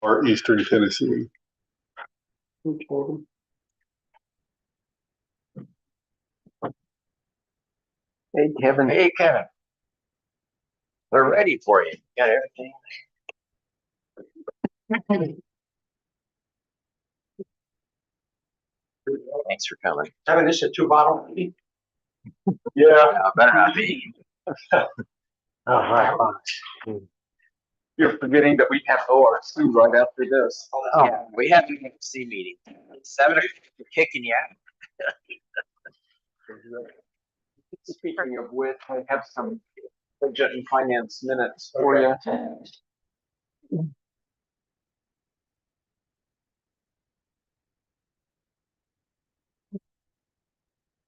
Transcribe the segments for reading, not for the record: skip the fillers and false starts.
or Eastern Tennessee. Okay. Hey, Kevin. Hey, Kevin. We're ready for you. Got everything? Thanks for coming. Kevin, this is a 2-bottle. Yeah, better not be. Oh, hi. You're forgetting that we have ORC right after this. Oh, yeah, we have an MC meeting. 7 o'clock, we're kicking you out. Speaking of which, I have some budget and finance minutes for you.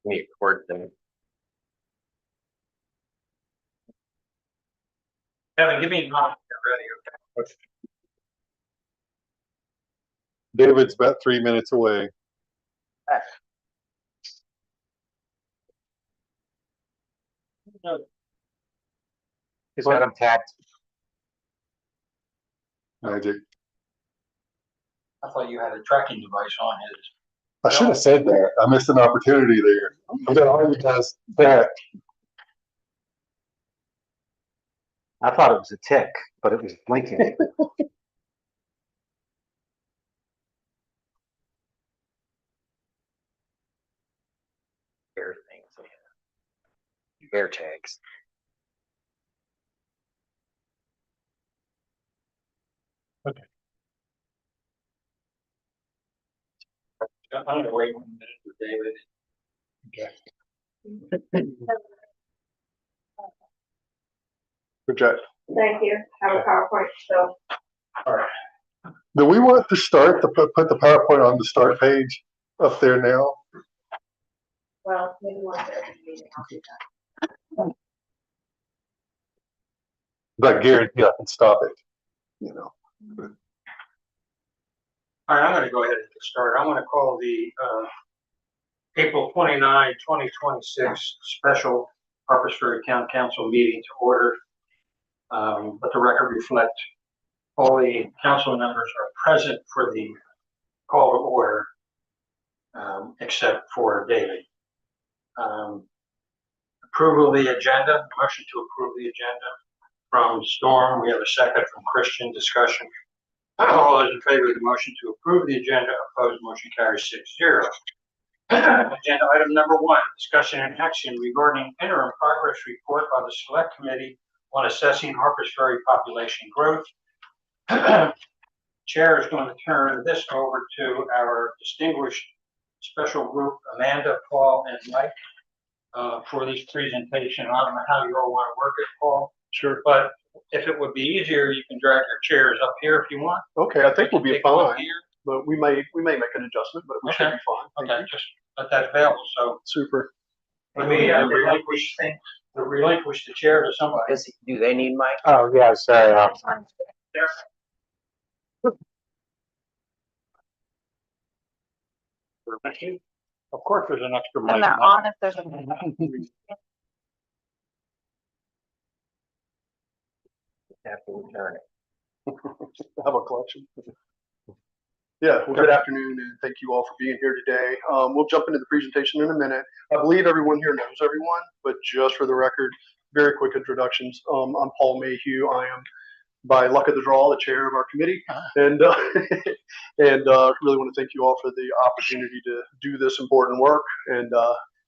We record them. Kevin, give me a moment. Get ready, okay? David's about 3 minutes away. He's got them tagged. Magic. I thought you had a tracking device on his. I should have said that. I missed an opportunity there. I'm gonna argue past that. I thought it was a tick, but it was blinking. Bear things. Bear tags. Okay. I'm gonna wait 1 minute for David. Okay. Project. Thank you. Have a PowerPoint, so. All right. Do we want to start to put the PowerPoint on the start page up there now? Well, maybe one day I'll do that. But guarantee I can stop it. You know. All right, I'm gonna go ahead and get started. I'm gonna call the April 29, 2026 special Harpers Ferry Town Council meeting to order. Let the record reflect all the council members are present for the call to order, except for David. Approval of the agenda, motion to approve the agenda from Storm. We have a second from Christian. Discussion. All those in favor of the motion to approve the agenda, opposed, motion carries 6-0. Agenda item number 1, discussion and action regarding interim progress report by the Select Committee on assessing Harpers Ferry population growth. Chair is going to turn this over to our distinguished special group, Amanda, Paul, and Mike, for this presentation. I don't know how you all want to work it, Paul. Sure. But if it would be easier, you can drag your chairs up here if you want. Okay, I think we'll be fine, Here. but we may make an adjustment, but we should be fine. Thank Okay, you. just let that available. So Super. let me relinquish the chair to somebody. Do they need mic? Oh, yeah, sorry. There. Thank you. Of course, there's an extra mic. And they're on if there's a. Have to return it. Have a collection. Yeah, well, good afternoon, and thank you all for being here today. We'll jump into the presentation in a minute. I believe everyone here knows everyone, but just for the record, very quick introductions. I'm Paul Mayhew. I am, by luck of the draw, the chair of our committee, and really want to thank you all for the opportunity to do this important work. And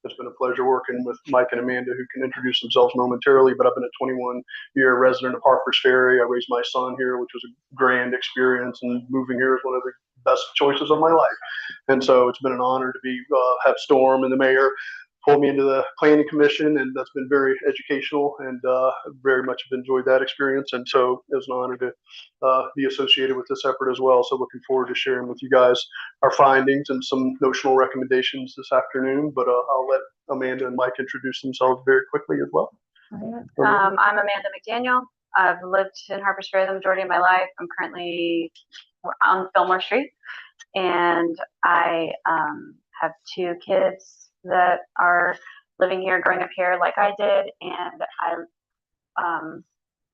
it's been a pleasure working with Mike and Amanda, who can introduce themselves momentarily. But I've been a 21-year resident of Harpers Ferry. I raised my son here, which was a grand experience, and moving here is one of the best choices of my life. And so it's been an honor to be have Storm and the mayor pulled me into the planning commission, and that's been very educational, and very much have enjoyed that experience. And so it was an honor to be associated with this effort as well. So looking forward to sharing with you guys our findings and some notional recommendations this afternoon. But I'll let Amanda and Mike introduce themselves very quickly as well. I'm Amanda McDaniel. I've lived in Harpers Ferry the majority of my life. I'm currently on Fillmore Street, and I have 2 kids that are living here, growing up here like I did, and I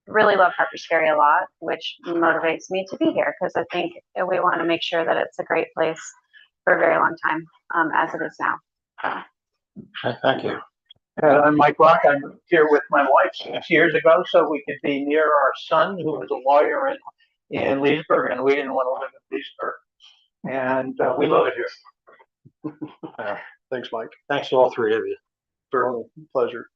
really love Harpers Ferry a lot, which motivates me to be here because I think we want to make sure that it's a great place for a very long time, as it is now. Okay, thank you. I'm Mike Rock. I'm here with my wife 6 years ago, so we could be near our son, who was a lawyer in Leesburg, and we didn't want to live in Leesburg. And we love it here. Thanks, Mike. Thanks to all three of you. Certainly, pleasure.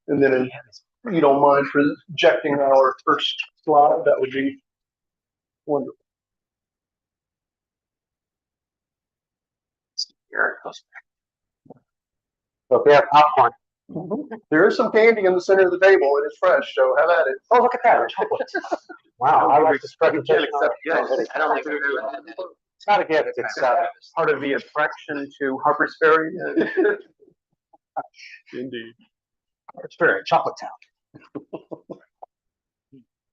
And then if you don't mind projecting our first slide, that would be wonderful. Here it goes. So if we have popcorn. There is some candy in the center of the table. It is fresh, so have at it. Oh, look at that. Wow, I like this presentation. Yes, I don't think we've ever had that. It's not a gift. It's part of the attraction to Harper's Ferry. Indeed. Harper's Ferry, Chocolate Town.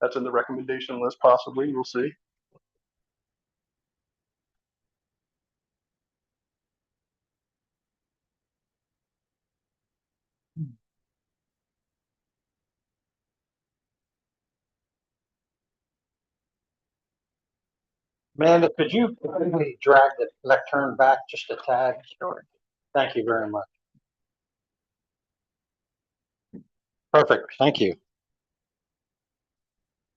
That's in the recommendation list, possibly. We'll see. Amanda, could you maybe drag the lectern back just a tad? Sure. Thank you very much. Perfect, thank you.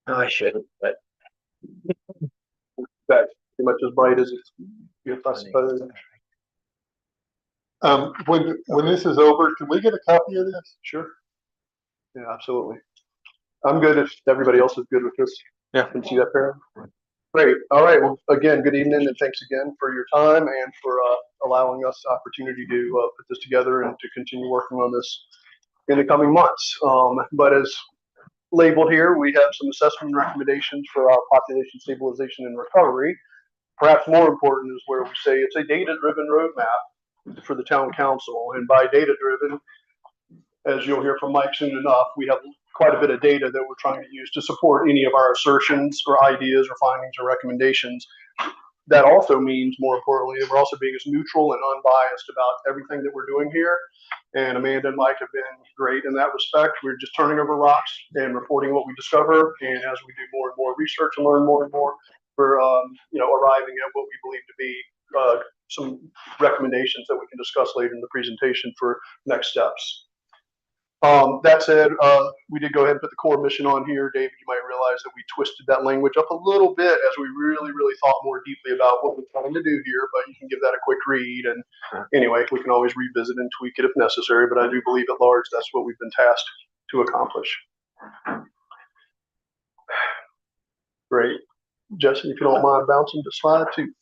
No, I shouldn't, but That's pretty much as bright as it's, I suppose. When this is over, can we get a copy of this? Sure. Yeah, absolutely. I'm good if everybody else is good with this. Yeah. Can see that, Farrah? Great. All right. Well, again, good evening and thanks again for your time and for allowing us the opportunity to put this together and to continue working on this in the coming months. But as labeled here, we have some assessment recommendations for our population stabilization and recovery. Perhaps more important is where we say it's a data-driven roadmap for the town council. And by data-driven, as you'll hear from Mike soon enough, we have quite a bit of data that we're trying to use to support any of our assertions or ideas or findings or recommendations. That also means, more importantly, that we're also being as neutral and unbiased about everything that we're doing here. And Amanda and Mike have been great in that respect. We're just turning over rocks and reporting what we discover. And as we do more and more research and learn more and more, we're arriving at what we believe to be some recommendations that we can discuss later in the presentation for next steps. That said, we did go ahead and put the core mission on here. David, you might realize that we twisted that language up a little bit as we really thought more deeply about what we're trying to do here, but you can give that a quick read. And anyway, we can always revisit and tweak it if necessary, but I do believe at large that's what we've been tasked to accomplish. Great. Jesse, if you don't mind bouncing to slide 2.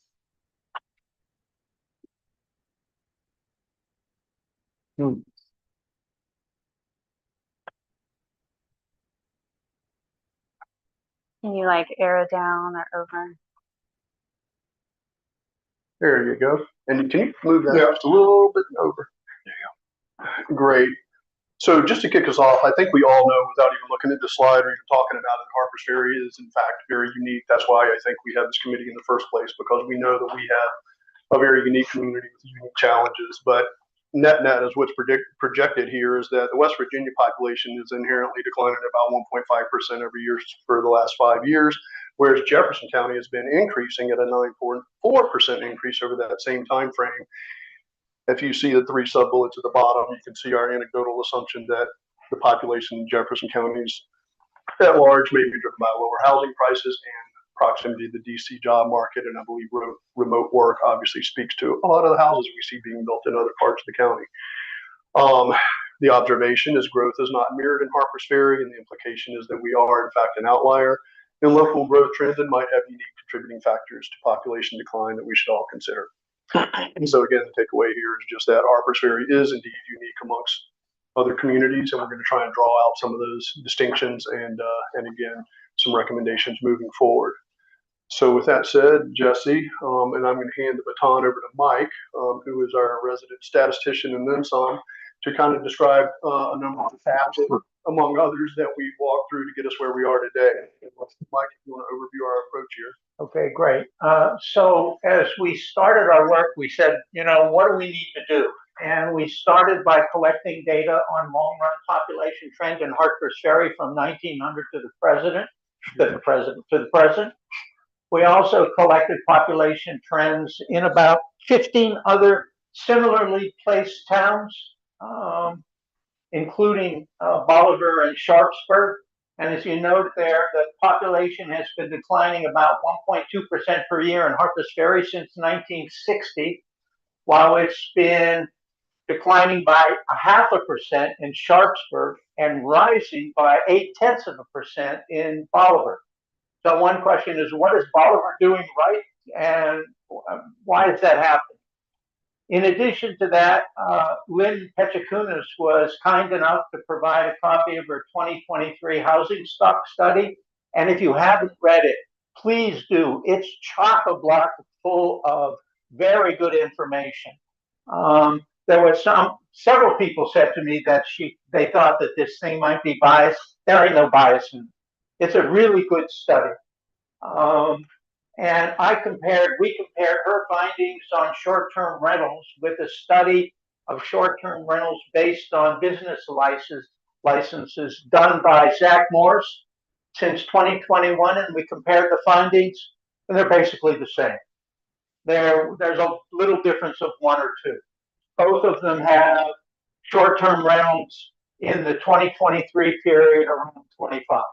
Can you like arrow down or over? There you go. And can you move that just a little bit over? There you go. Great. So just to kick us off, I think we all know without even looking at the slide or even talking about it, Harper's Ferry is in fact very unique. That's why I think we have this committee in the first place, because we know that we have a very unique community with unique challenges. But net is what's projected here is that the West Virginia population is inherently declining at about 1.5% every year for the last 5 years, whereas Jefferson County has been increasing at a 9.4% increase over that same time frame. If you see the 3 sub-bullets at the bottom, you can see our anecdotal assumption that the population in Jefferson counties at large may be driven by lower housing prices and proximity to the DC job market. And I believe remote work obviously speaks to a lot of the houses we see being built in other parts of the county. The observation is growth is not mirrored in Harper's Ferry, and the implication is that we are in fact an outlier. And local growth trends and might have unique contributing factors to population decline that we should all consider. And so again, the takeaway here is just that Harper's Ferry is indeed unique amongst other communities, and we're going to try and draw out some of those distinctions and again, some recommendations moving forward. So with that said, Jesse, and I'm going to hand the baton over to Mike, who is our resident statistician and then some, to kind of describe a number of facts, among others, that we walked through to get us where we are today. Mike, if you want to overview our approach here. Okay, great. So as we started our work, we said, what do we need to do? And we started by collecting data on long-run population trend in Harper's Ferry from 1900 to the present. We also collected population trends in about 15 other similarly placed towns, including Bolivar and Sharpsburg. And as you note there, the population has been declining about 1.2% per year in Harpers Ferry since 1960, while it's been declining by 0.5% in Sharpsburg and rising by 0.8% in Bolivar. So one question is, what is Bolivar doing right, and why is that happening? In addition to that, Lynn Pechakunas was kind enough to provide a copy of her 2023 housing stock study. And if you haven't read it, please do. It's chock-a-block full of very good information. There was several people said to me that they thought that this thing might be biased. There ain't no bias in it. It's a really good study. And we compared her findings on short-term rentals with a study of short-term rentals based on business licenses done by Zach Morse since 2021, and we compared the findings, and they're basically the same. There's a little difference of 1 or 2. Both of them have short-term rentals in the 2023 period around 25.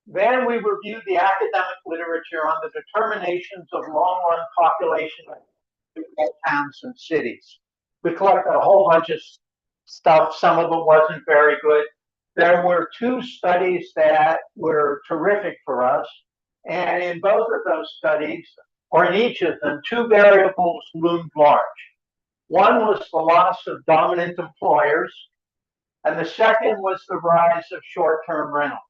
Then we reviewed the academic literature on the determinations of long-run population in towns and cities. We collected a whole bunch of stuff. Some of it wasn't very good. There were 2 studies that were terrific for us. And in both of those studies, or in each of them, 2 variables loomed large. One was the loss of dominant employers, and the second was the rise of short-term rentals.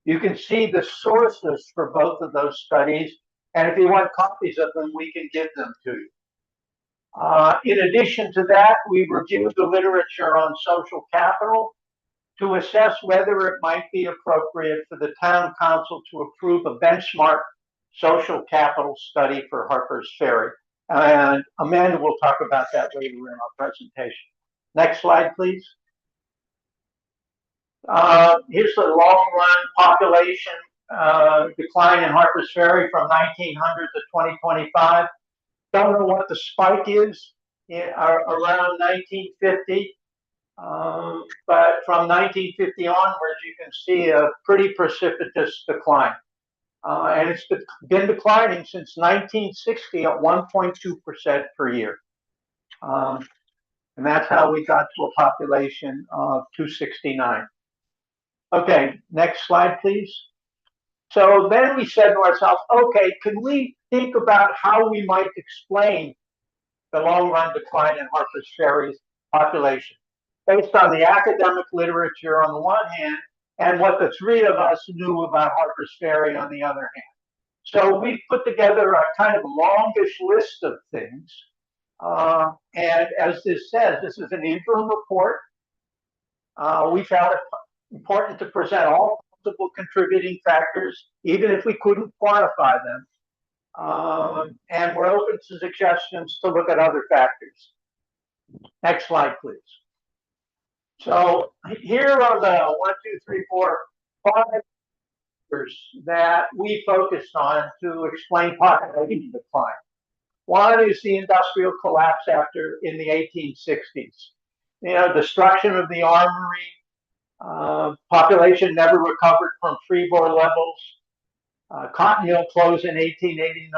You can see the sources for both of those studies, and if you want copies of them, we can give them to you. In addition to that, we reviewed the literature on social capital to assess whether it might be appropriate for the town council to approve a benchmark social capital study for Harpers Ferry. And Amanda will talk about that later in our presentation. Next slide, please. Here's the long-run population decline in Harpers Ferry from 1900 to 2025. Don't know what the spike is around 1950, but from 1950 onwards, you can see a pretty precipitous decline. And it's been declining since 1960 at 1.2% per year. And that's how we got to a population of 269. Okay, next slide, please. So then we said to ourselves, okay, can we think about how we might explain the long-run decline in Harpers Ferry's population based on the academic literature on the one hand, and what the 3 of us knew about Harpers Ferry on the other hand. So we put together a kind of longish list of things. And as this says, this is an interim report. We found it important to present all possible contributing factors, even if we couldn't quantify them. And we're open to suggestions to look at other factors. Next slide, please. So here are the 1, 2, 3, 4, 5 factors that we focused on to explain population decline. One is the industrial collapse in the 1860s. Destruction of the armory, population never recovered from freeboard levels. Cotton Mill closed in 1889,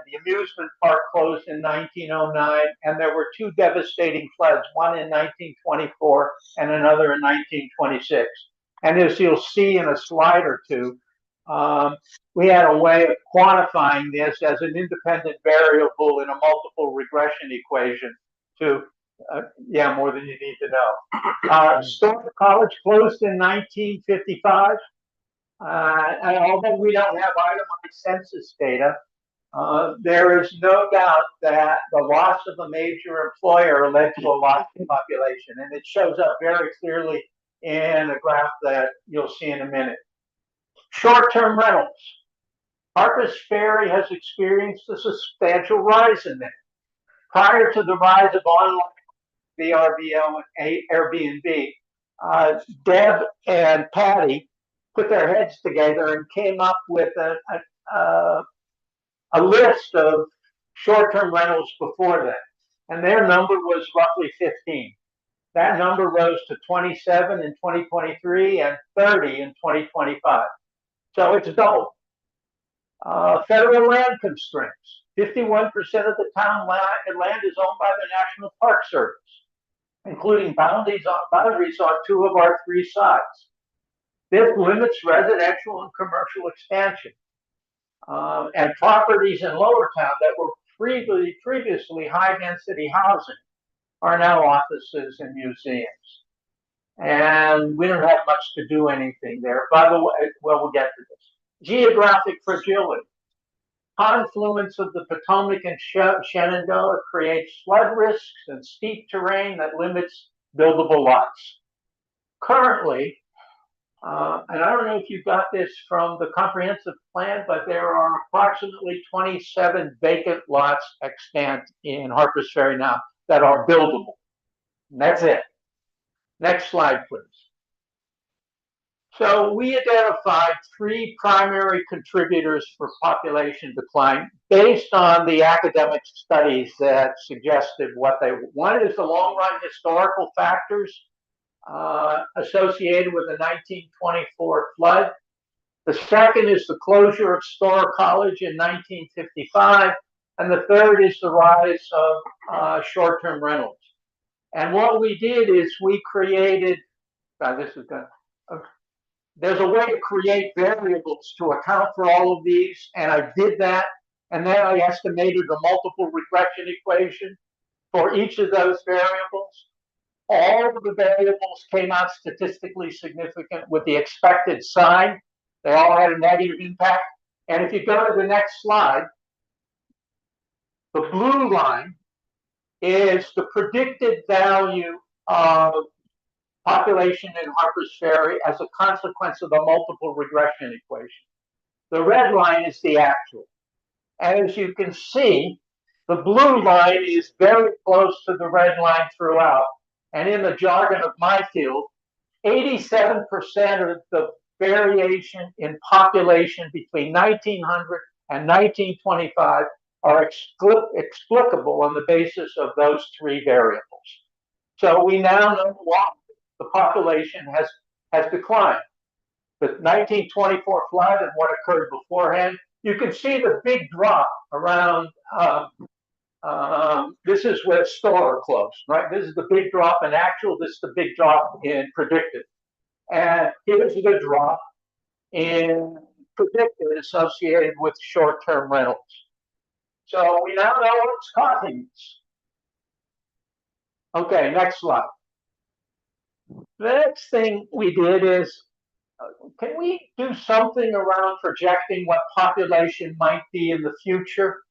the amusement park closed in 1909, and there were 2 devastating floods, one in 1924 and another in 1926. And as you'll see in a slide or 2, we had a way of quantifying this as an independent variable in a multiple regression equation to, more than you need to know. Storm College closed in 1955. And although we don't have itemized census data, there is no doubt that the loss of a major employer led to a loss in population, and it shows up very clearly in a graph that you'll see in a minute. Short-term rentals. Harpers Ferry has experienced a substantial rise in them. Prior to the rise of online VRBO and Airbnb, Deb and Patty put their heads together and came up with a list of short-term rentals before that. And their number was roughly 15. That number rose to 27 in 2023 and 30 in 2025. So it's doubled. Federal land constraints. 51% of the town land is owned by the National Park Service, including boundaries on 2 of our 3 sites. This limits residential and commercial expansion. And properties in Lower Town that were previously high-density housing are now offices and museums. And we don't have much to do anything there. By the way, well, we'll get to this. Geographic fragility. Confluence of the Potomac and Shenandoah creates flood risks and steep terrain that limits buildable lots. Currently, and I don't know if you got this from the comprehensive plan, but there are approximately 27 vacant lots extant in Harpers Ferry now that are buildable. And that's it. Next slide, please. So we identified 3 primary contributors for population decline based on the academic studies that suggested what they were. One is the long-run historical factors associated with the 1924 flood. The second is the closure of Storer College in 1955. And the third is the rise of short-term rentals. And what we did is we created, there's a way to create variables to account for all of these, and I did that. And then I estimated the multiple regression equation for each of those variables. All of the variables came out statistically significant with the expected sign. They all had a negative impact. And if you go to the next slide, the blue line is the predicted value of population in Harpers Ferry as a consequence of the multiple regression equation. The red line is the actual. And as you can see, the blue line is very close to the red line throughout. And in the jargon of my field, 87% of the variation in population between 1900 and 1925 are explicable on the basis of those 3 variables. So we now know why the population has declined. The 1924 flood and what occurred beforehand, you can see the big drop around, this is where Storer closed, right? This is the big drop in actual, this is the big drop in predicted. And here's the drop in predicted associated with short-term rentals. So we now know what's causing this. Okay, next slide. The next thing we did is, can we do something around projecting what population might be in the future?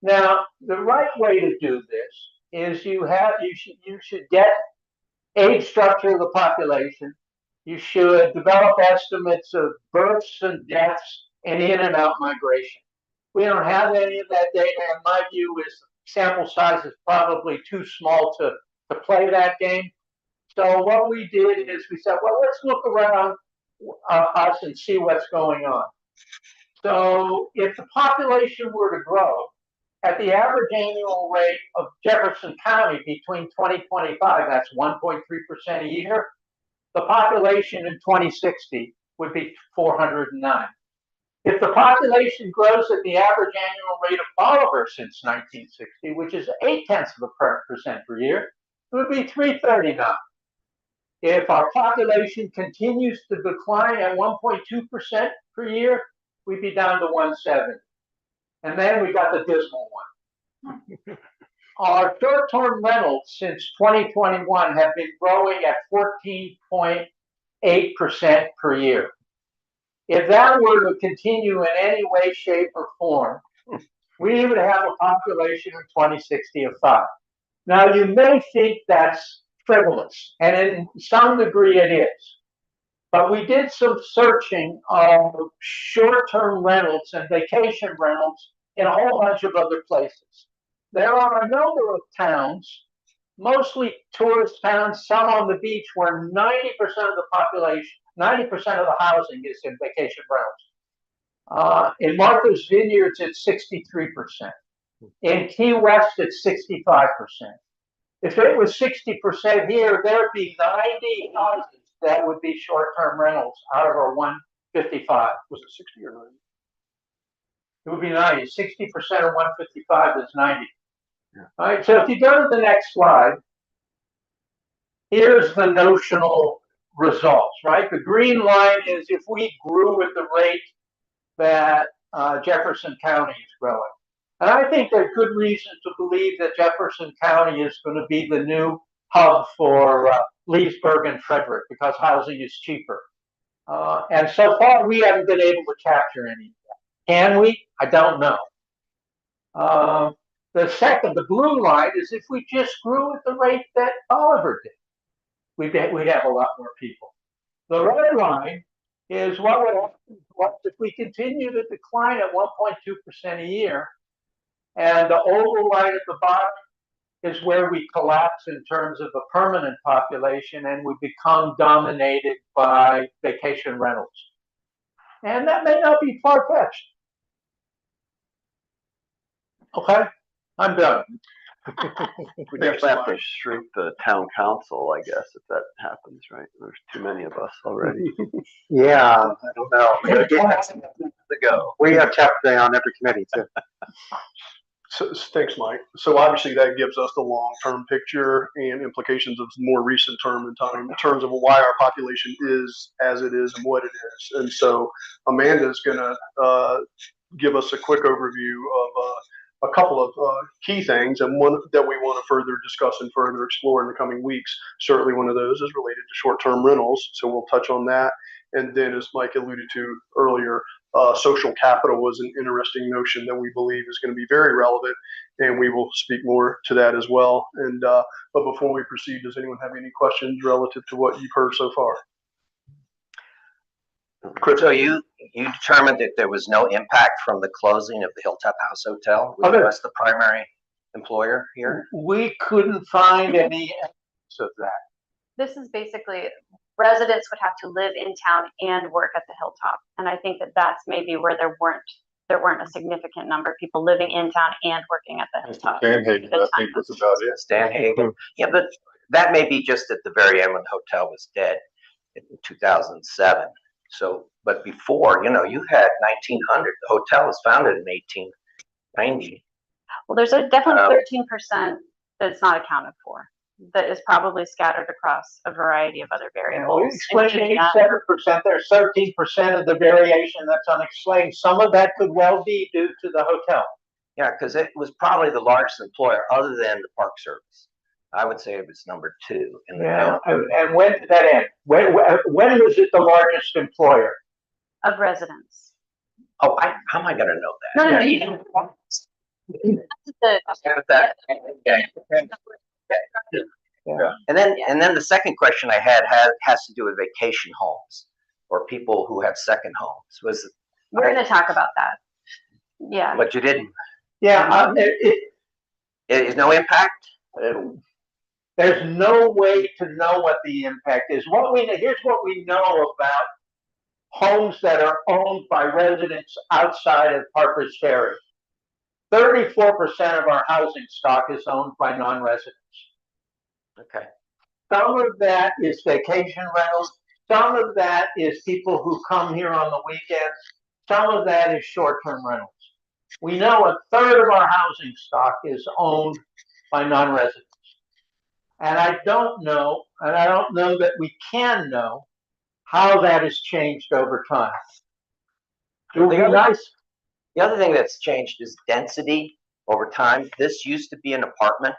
Now, the right way to do this is you should get age structure of the population. You should develop estimates of births and deaths and in and out migration. We don't have any of that data, and my view is sample size is probably too small to play that game. So what we did is we said, well, let's look around us and see what's going on. So if the population were to grow at the average annual rate of Jefferson County between 2025, that's 1.3% a year, the population in 2060 would be 409. If the population grows at the average annual rate of Bolivar since 1960, which is 0.8% per year, it would be 339. If our population continues to decline at 1.2% per year, we'd be down to 170. And then we got the dismal one. Our short-term rentals since 2021 have been growing at 14.8% per year. If that were to continue in any way, shape, or form, we would have a population in 2060 of 5. Now, you may think that's frivolous, and in some degree it is. But we did some searching of short-term rentals and vacation rentals in a whole bunch of other places. There are a number of towns mostly tourist towns, some on the beach, where 90% of the population, 90% of the housing is in vacation rentals. In Martha's Vineyards, it's 63%. In Key West, it's 65%. If it was 60% here, there'd be 90 houses that would be short-term rentals out of our 155. Was it 60 or 90? It would be 90. 60% of 155 is 90. All right, so if you go to the next slide, here's the notional results, right? The green line is if we grew at the rate that Jefferson County is growing. And I think there's good reason to believe that Jefferson County is going to be the new hub for Leesburg and Frederick because housing is cheaper. And so far, we haven't been able to capture any of that. Can we? I don't know. The blue line is if we just grew at the rate that Oliver did, we'd have a lot more people. The red line is what would happen if we continue to decline at 1.2% a year. And the oval line at the bottom is where we collapse in terms of a permanent population and we become dominated by vacation rentals. And that may not be far-fetched. Okay, I'm done. We just have to shrink the town council, I guess, if that happens, right? There's too many of us already. Yeah, I don't know. To go. We have Chapter on every committee too. So, thanks, Mike. So obviously that gives us the long-term picture and implications of more recent term in time in terms of why our population is as it is and what it is. And so Amanda's gonna give us a quick overview of a couple of key things, and one that we want to further discuss and further explore in the coming weeks. Certainly one of those is related to short-term rentals, so we'll touch on that. And then, as Mike alluded to earlier, social capital was an interesting notion that we believe is going to be very relevant, and we will speak more to that as well. And but before we proceed, does anyone have any questions relative to what you've heard so far? So you determined that there was no impact from the closing of the Hilltop House Hotel, which was the primary employer here? We couldn't find any evidence of that. This is basically residents would have to live in town and work at the Hilltop. And I think that that's maybe where there weren't a significant number of people living in town and working at the Hilltop. Stanhagen, I think was about it. Stanhagen. Yeah, but that may be just at the very end when the hotel was dead in 2007. So, but before, you had 1900. The hotel was founded in 1890. Well, there's definitely 13% that's not accounted for. That is probably scattered across a variety of other variables. We explained 87%. There's 13% of the variation that's unexplained. Some of that could well be due to the hotel. Yeah, because it was probably the largest employer other than the Park Service. I would say it was number 2 in the town. And when did that end? When was it the largest employer? Of residents. Oh, how am I going to know that? No, you don't. Yeah. And then the second question I had has to do with vacation homes or people who have second homes. We're going to talk about that. Yeah. But you didn't. Yeah. Is no impact? There's no way to know what the impact is. Here's what we know about homes that are owned by residents outside of Harper's Ferry. 34% of our housing stock is owned by non-residents. Okay. Some of that is vacation rentals. Some of that is people who come here on the weekends. Some of that is short-term rentals. We know a third of our housing stock is owned by non-residents. And I don't know that we can know how that has changed over time. It would be nice. The other thing that's changed is density over time. This used to be an apartment.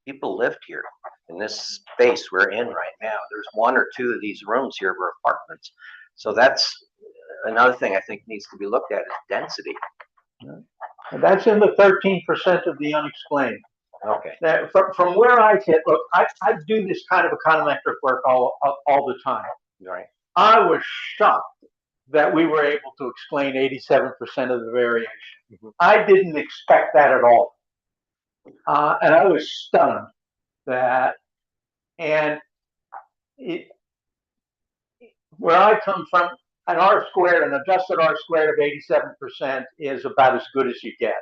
People lived here in this space we're in right now. There's 1 or 2 of these rooms here were apartments. So that's another thing I think needs to be looked at is density. That's in the 13% of the unexplained. Okay. Now, from where I sit, look, I do this kind of econometric work all the time. Right. I was shocked that we were able to explain 87% of the variation. Mm-hmm. I didn't expect that at all. And I was stunned. that, and it, where I come from, an R squared, an adjusted R squared of 87% is about as good as you get.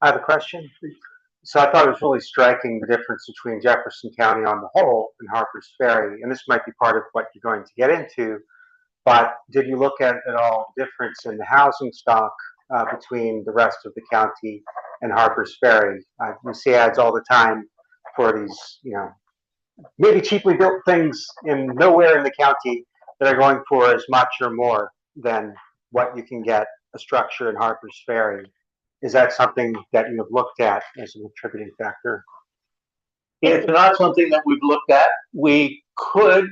I have a question. So I thought it was really striking the difference between Jefferson County on the whole and Harpers Ferry, and this might be part of what you're going to get into, but did you look at all difference in the housing stock between the rest of the county and Harpers Ferry? You see ads all the time for these, maybe cheaply built things in nowhere in the county that are going for as much or more than what you can get a structure in Harpers Ferry. Is that something that you have looked at as an attributing factor? It's not something that we've looked at. We could,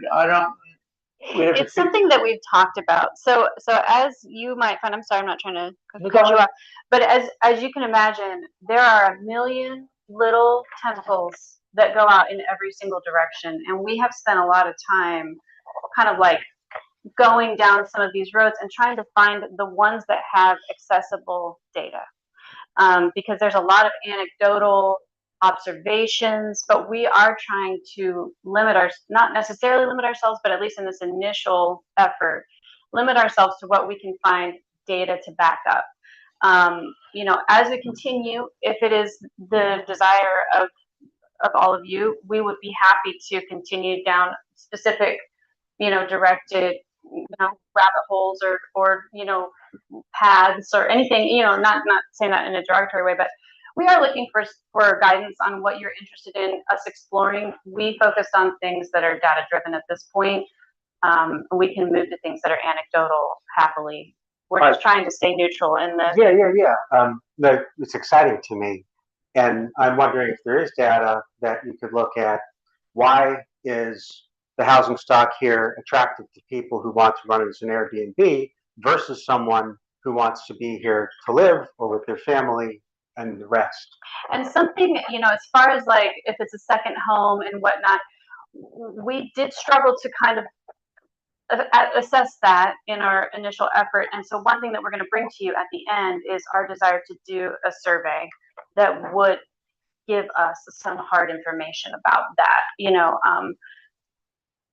It's something that we've talked about. So as you might find, I'm sorry, I'm not trying to Go cut you ahead. off, but as you can imagine, there are a million little tentacles that go out in every single direction, and we have spent a lot of time kind of like going down some of these roads and trying to find the ones that have accessible data. Because there's a lot of anecdotal observations, but we are trying to not necessarily limit ourselves, but at least in this initial effort, limit ourselves to what we can find data to back up. As we continue, if it is the desire of all of you, we would be happy to continue down specific, directed, rabbit holes or paths or anything, not saying that in a derogatory way, but we are looking for guidance on what you're interested in us exploring. We focused on things that are data driven at this point. We can move to things that are anecdotal happily. We're just trying to stay neutral in the. No, it's exciting to me. And I'm wondering if there is data that you could look at. Why is the housing stock here attractive to people who want to run it as an Airbnb versus someone who wants to be here to live or with their family and the rest? And something, as far as like if it's a second home and whatnot, we did struggle to kind of assess that in our initial effort. And so one thing that we're going to bring to you at the end is our desire to do a survey that would give us some hard information about that,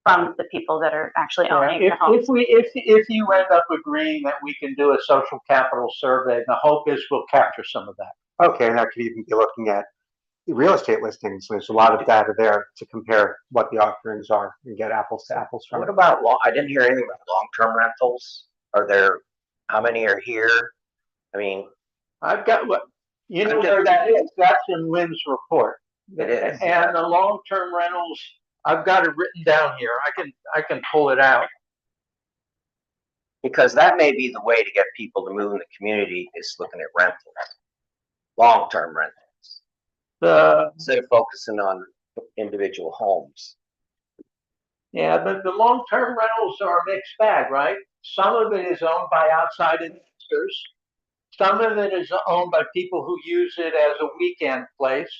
from the people that are actually owning the homes. If you end up agreeing that we can do a social capital survey, the hope is we'll capture some of that. Okay, and that could even be looking at real estate listings. There's a lot of data there to compare what the offerings are and get apples to apples from. What about I didn't hear anything about long-term rentals. How many are here? I mean, I've got where that is. That's in Lynn's report. It is. And the long-term rentals, I've got it written down here. I can pull it out. because that may be the way to get people to move in the community is looking at rentals, long-term rentals, instead of focusing on individual homes. Yeah, but the long-term rentals are a mixed bag, right? Some of it is owned by outside investors. Some of it is owned by people who use it as a weekend place.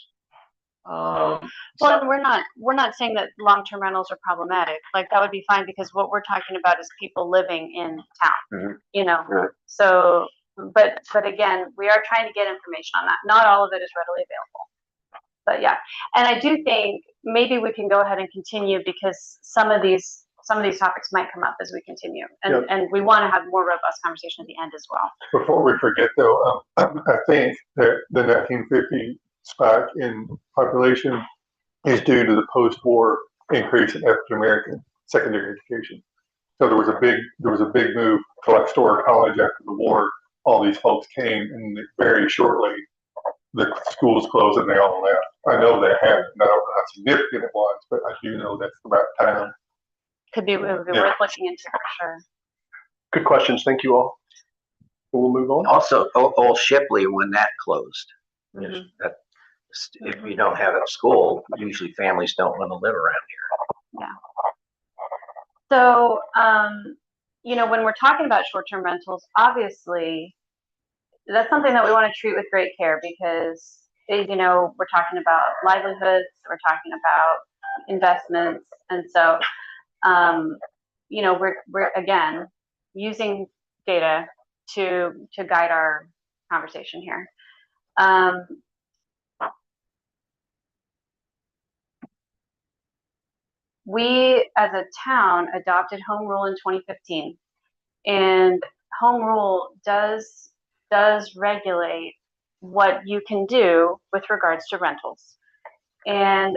Well, we're not saying that long-term rentals are problematic. Like that would be fine because what we're talking about is people living in town. Mm-hmm. You know, Right. so but again, we are trying to get information on that. Not all of it is readily available. But yeah, and I do think maybe we can go ahead and continue because some of these topics might come up as we continue, and we want to have more robust conversation at the end as well. Before we forget though, I think that the 1950 spike in population is due to the post-war increase in African American secondary education. So there was a big move to like Storer College after the war. All these folks came, and very shortly the schools closed and they all left. I know that happened. I don't know how significant it was, but I do know that's about time. Could be worth looking into for sure. Good questions. Thank you all. We'll move on. Also, Old Shipley, when that closed, Mhm. if you don't have a school, usually families don't want to live around here. So, when we're talking about short-term rentals, obviously, that's something that we want to treat with great care because, we're talking about livelihoods, we're talking about investments, and so, we're again using data to guide our conversation here. we as a town adopted home rule in 2015, and home rule does regulate what you can do with regards to rentals. And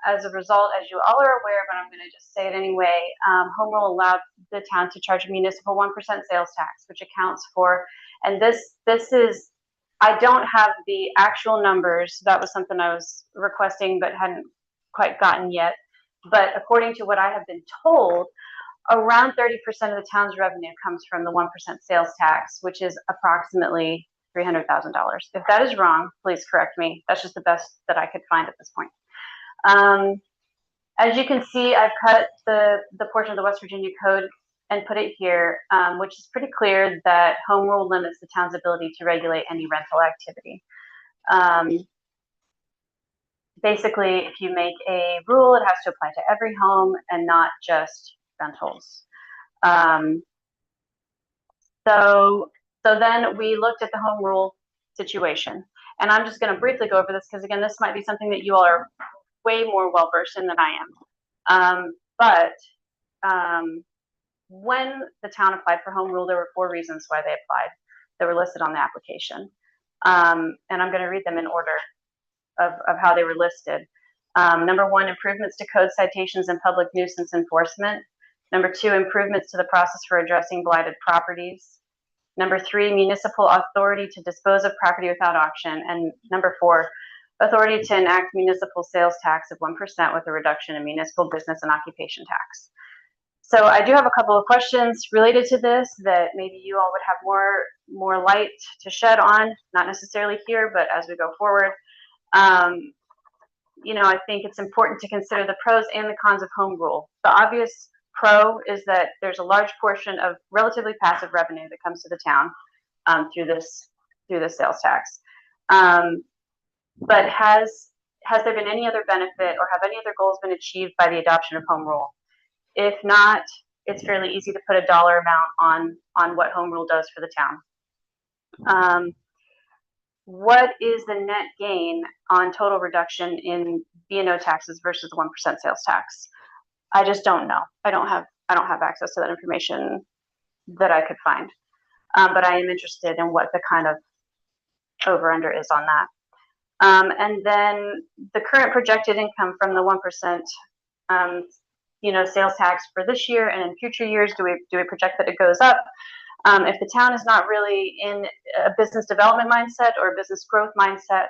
as a result, as you all are aware, but I'm going to just say it anyway, home rule allowed the town to charge a municipal 1% sales tax, which accounts for, and this is, I don't have the actual numbers. That was something I was requesting but hadn't quite gotten yet. But according to what I have been told, around 30% of the town's revenue comes from the 1% sales tax, which is approximately $300,000. If that is wrong, please correct me. That's just the best that I could find at this point. As you can see, I've cut the portion of the West Virginia Code and put it here, which is pretty clear that home rule limits the town's ability to regulate any rental activity. Basically, if you make a rule, it has to apply to every home and not just rentals. So then we looked at the home rule situation, and I'm just going to briefly go over this because, again, this might be something that you all are way more well versed in than I am. When the town applied for home rule, there were 4 reasons why they applied. They were listed on the application, and I'm going to read them in order of how they were listed. Number 1, improvements to code citations and public nuisance enforcement. Number 2, improvements to the process for addressing blighted properties. Number 3, municipal authority to dispose of property without auction. And number 4, authority to enact municipal sales tax of 1% with a reduction in municipal business and occupation tax. So I do have a couple of questions related to this that maybe you all would have more light to shed on, not necessarily here, but as we go forward. You know, I think it's important to consider the pros and the cons of home rule. The obvious pro is that there's a large portion of relatively passive revenue that comes to the town through this sales tax. But has there been any other benefit, or have any other goals been achieved by the adoption of home rule? If not, it's fairly easy to put a dollar amount on what home rule does for the town. What is the net gain on total reduction in B&O taxes versus the 1% sales tax? I just don't know. I don't have access to that information that I could find. But I am interested in what the kind of over-under is on that. And then the current projected income from the 1%, sales tax for this year and in future years, do we project that it goes up? If the town is not really in a business development mindset or a business growth mindset,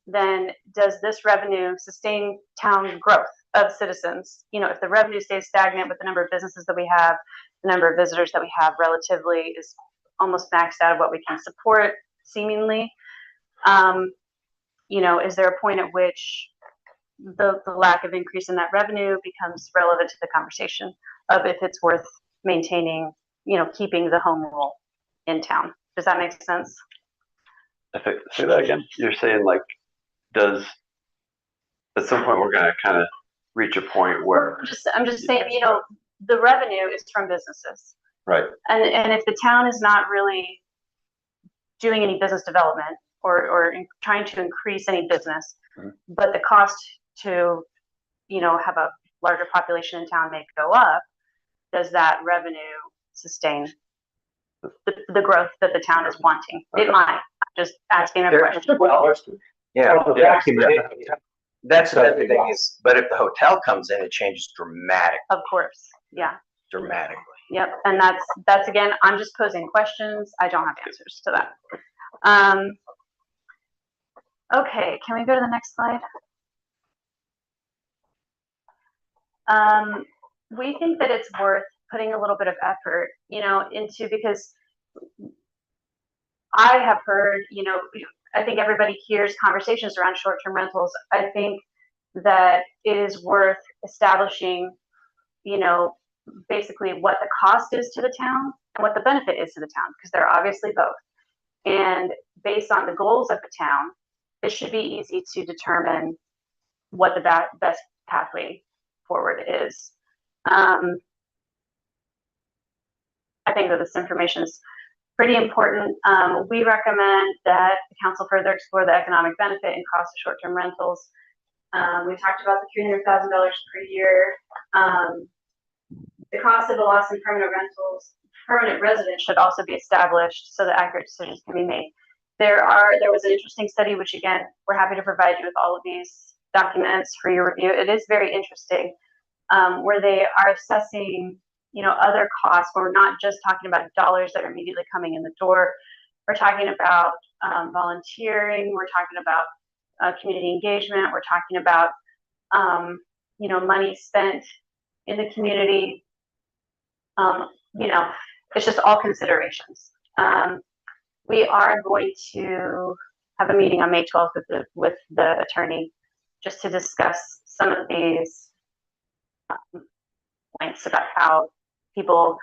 then does this revenue sustain town growth of citizens? You know, if the revenue stays stagnant with the number of businesses that we have, the number of visitors that we have relatively is almost maxed out of what we can support, seemingly. Is there a point at which the lack of increase in that revenue becomes relevant to the conversation of if it's worth maintaining, keeping the home rule in town? Does that make sense? Say that again. You're saying, like, at some point we're gonna kind of reach a point where I'm just saying, the revenue is from businesses, right? And if the town is not really doing any business development or trying to increase any business, but the cost to have a larger population in town may go up, does that revenue sustain the growth that the town is wanting? It might. I'm just asking a question. Well, yeah, Yeah. that's the thing is, but if the hotel comes in, it changes dramatically. Of course, yeah. Dramatically. Yep, and that's again, I'm just posing questions. I don't have answers to that. Okay, can we go to the next slide? We think that it's worth putting a little bit of effort, into, because I have heard, I think everybody hears conversations around short-term rentals. I think that it is worth establishing, basically what the cost is to the town and what the benefit is to the town, because they're obviously both. And based on the goals of the town, it should be easy to determine what the best pathway forward is. I think that this information is pretty important. We recommend that the council further explore the economic benefit and cost of short-term rentals. We talked about the $300,000 per year. The cost of the loss in permanent residents should also be established so that accurate decisions can be made. There was an interesting study, which again, we're happy to provide you with all of these documents for your review. It is very interesting, where they are assessing, other costs. We're not just talking about dollars that are immediately coming in the door. We're talking about volunteering. We're talking about community engagement. We're talking about, money spent in the community. It's just all considerations. We are going to have a meeting on May 12th with the attorney just to discuss some of these points about how people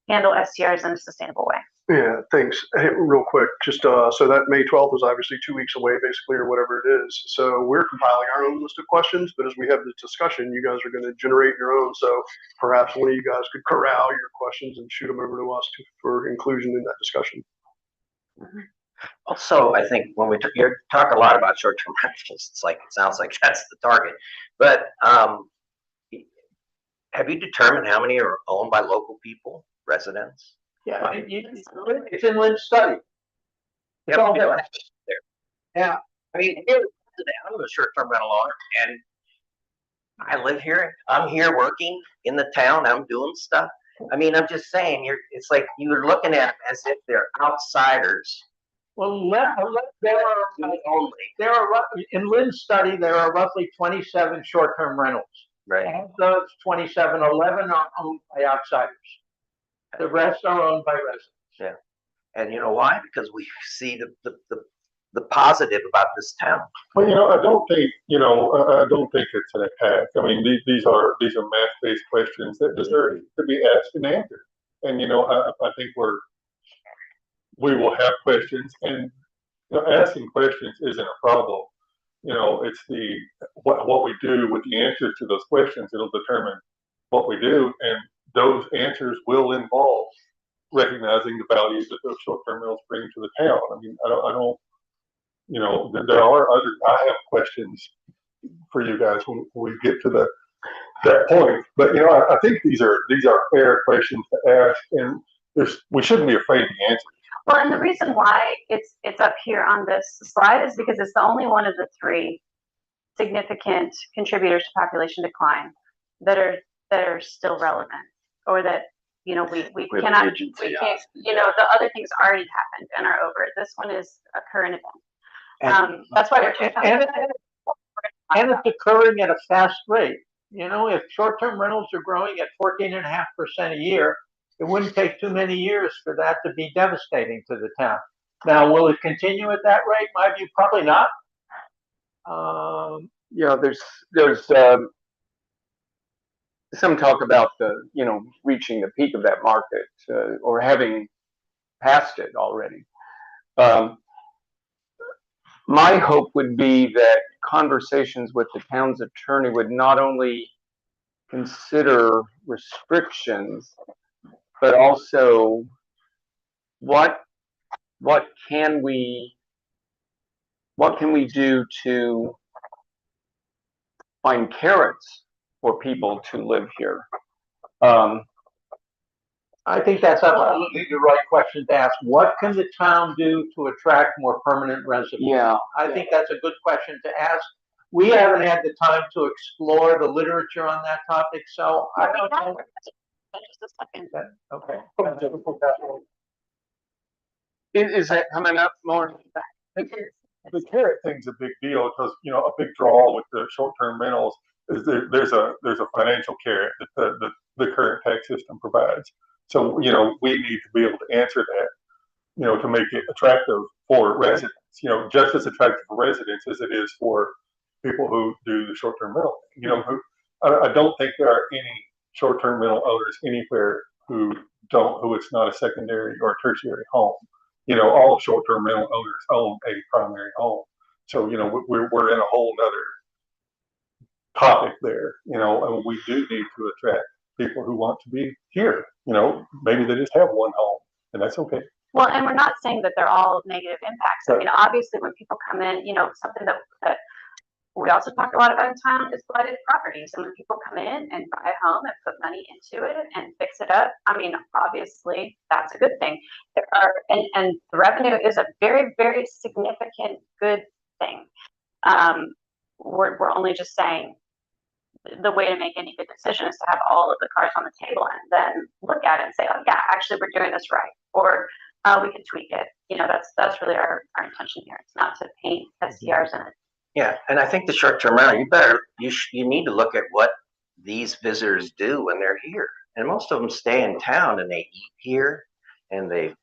handle STRs in a sustainable way. Yeah, thanks. Hey, real quick, just so that May 12th is obviously 2 weeks away, basically, or whatever it is. So we're compiling our own list of questions, but as we have this discussion, you guys are going to generate your own. So perhaps one of you guys could corral your questions and shoot them over to us for inclusion in that discussion. Also, I think when we you talk a lot about short-term rentals, it sounds like that's the target. But have you determined how many are owned by local people, residents? Yeah, it's in Lynn's study. Yep. all there. Yeah, I mean, I'm a short-term rental owner, and I live here. I'm here working in the town. I'm doing stuff. I mean, I'm just saying, it's like you're looking at them as if they're outsiders. Well, there are in Lynn's study, there are roughly 27 short-term rentals. Right. Of those 27, 11 are owned by outsiders. The rest are owned by residents. Yeah. And you know why? Because we see the positive about this town. Well, I don't think, I don't think it's an attack. I mean, these are math-based questions that deserve to be asked and answered. And, I think we will have questions, and asking questions isn't a problem. It's what we do with the answers to those questions that'll determine what we do, and those answers will involve recognizing the values that those short-term rentals bring to the town. I mean, I don't. There are I have questions for you guys when we get to that point. But I think these are fair questions to ask, and we shouldn't be afraid of the answers. Well, and the reason why it's up here on this slide is because it's the only one of the three significant contributors to population decline that are still relevant, or that we cannot, we can't, the other things already happened and are over. This one is a current event. That's why we're talking about it. And it's occurring at a fast rate. If short-term rentals are growing at 14.5% a year, it wouldn't take too many years for that to be devastating to the town. Now, will it continue at that rate? My view, probably not. There's some talk about reaching the peak of that market or having passed it already. My hope would be that conversations with the town's attorney would not only consider restrictions, but also what can we do to find carrots for people to live here. I think that's absolutely the right question to ask. What can the town do to attract more permanent residents? Yeah, I think that's a good question to ask. We haven't had the time to explore the literature on that topic, so I don't know. Just a second. Okay. is that coming up more? The carrot thing's a big deal because a big draw with the short-term rentals is there's a financial carrot that the current tax system provides. So we need to be able to answer that, to make it attractive for residents. Just as attractive for residents as it is for people who do the short-term rental. I don't think there are any short-term rental owners anywhere who it's not a secondary or a tertiary home. All short-term rental owners own a primary home. So, we're in a whole nother topic there, and we do need to attract people who want to be here. Maybe they just have one home, and that's okay. Well, and we're not saying that they're all negative impacts. I mean, obviously when people come in, something that we also talk a lot about in town is blighted properties. And when people come in and buy a home and put money into it and fix it up, I mean, obviously that's a good thing. There are, and the revenue is a very, very significant good thing. We're only just saying the way to make any good decision is to have all of the cards on the table and then look at it and say, oh yeah, actually we're doing this right. Or we can tweak it. You know, that's really our intention here. It's not to paint SDRs in it. Yeah, and I think the short-term rental, you need to look at what these visitors do when they're here. And most of them stay in town and they eat here and they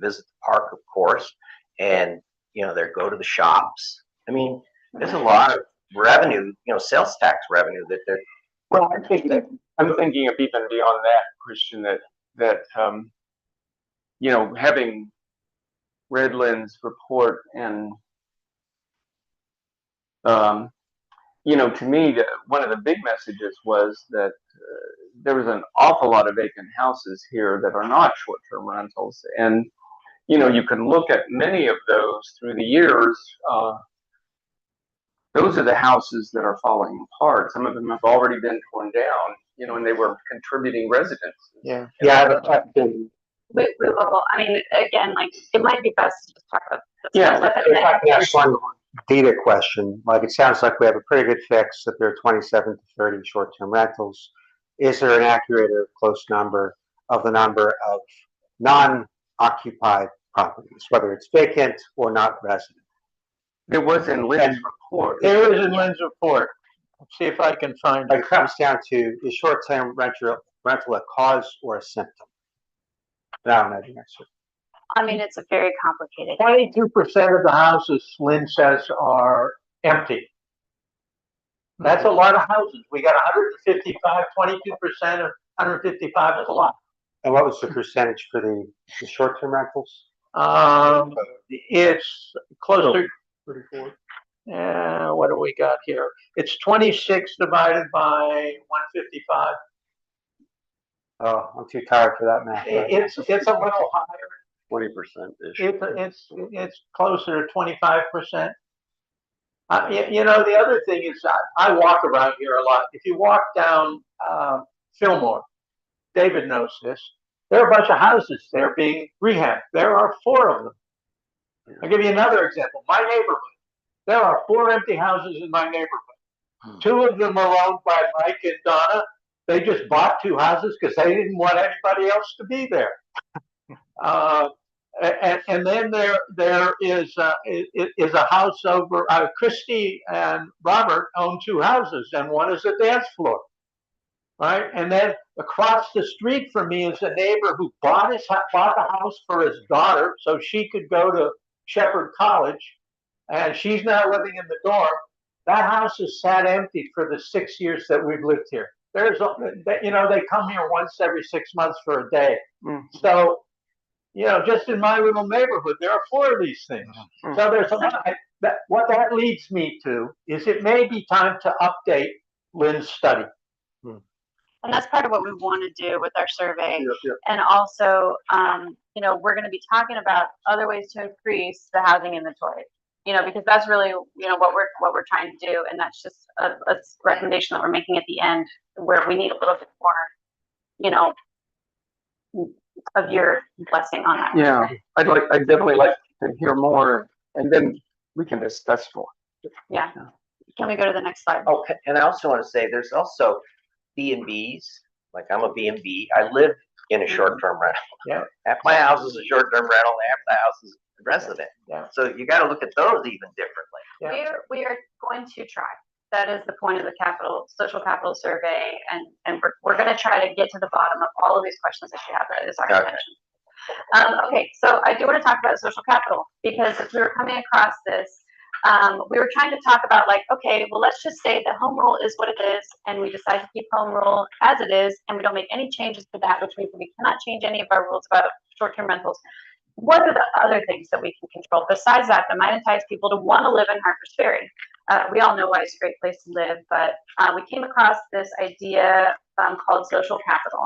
visit the park, of course, and, they go to the shops. I mean, there's a lot of revenue, sales tax revenue that they're. Well, I'm thinking of even beyond that, Christian, that having Redlands report and to me, one of the big messages was that there was an awful lot of vacant houses here that are not short-term rentals. And, you can look at many of those through the years. Those are the houses that are falling apart. Some of them have already been torn down, and they were contributing residences. Yeah. We will. I mean, again, like it might be best to just talk about this. Yeah, if I can ask one data question, like it sounds like we have a pretty good fix that there are 27 to 30 short-term rentals. Is there an accurate or close number of the number of non-occupied properties, whether it's vacant or not resident? There was in Lynn's report. There is in Lynn's report. Let's see if I can find It it. comes down to, is short-term rental a cause or a symptom? I don't know the answer. I mean, it's a very complicated. 22% of the houses, Lynn says, are empty. That's a lot of houses. We got 155, 22% of 155 is a lot. And what was the percentage for the short-term rentals? It's closer. 34. What do we got here? It's 26 divided by 155. Oh, I'm too tired for that math. It's a little higher. 20%-ish. It's closer to 25%. The other thing is I walk around here a lot. If you walk down Fillmore, David knows this. There are a bunch of houses there being rehabbed. There are 4 of them. I'll give you another example. My neighborhood. There are 4 empty houses in my neighborhood. 2 of them are owned by Mike and Donna. They just bought 2 houses because they didn't want anybody else to be there. And then there is a house over. Christy and Robert own 2 houses, and one is a dance floor, right? And then across the street from me is a neighbor who bought the house for his daughter so she could go to Shepherd College, and she's now living in the dorm. That house has sat empty for the 6 years that we've lived here. They come here once every 6 months for a day. So, just in my little neighborhood, there are 4 of these things. So there's a lot. What that leads me to is it may be time to update Lynn's study. And that's part of what we want to do with our survey. Yep. And also, we're going to be talking about other ways to increase the housing inventory. Because that's really, what we're trying to do, and that's just a recommendation that we're making at the end, where we need a little bit more, of your blessing on that. Yeah, I'd definitely like to hear more, and then we can discuss more. Yeah. Can we go to the next slide? Okay, and I also want to say there's also B&Bs. Like I'm a B&B. I live in a short-term rental. Yeah. Half my house is a short-term rental, half the house is a resident. Yeah. So you got to look at those even differently. Yeah. We are going to try. That is the point of the social capital survey, and we're going to try to get to the bottom of all of these questions that you have. That is our intention. Okay, so I do want to talk about social capital, because as we were coming across this, we were trying to talk about okay, well, let's just say the home rule is what it is, and we decide to keep home rule as it is, and we don't make any changes to that, which means we cannot change any of our rules about short-term rentals. What are the other things that we can control besides that might entice people to want to live in Harpers Ferry? We all know why it's a great place to live, but we came across this idea called social capital.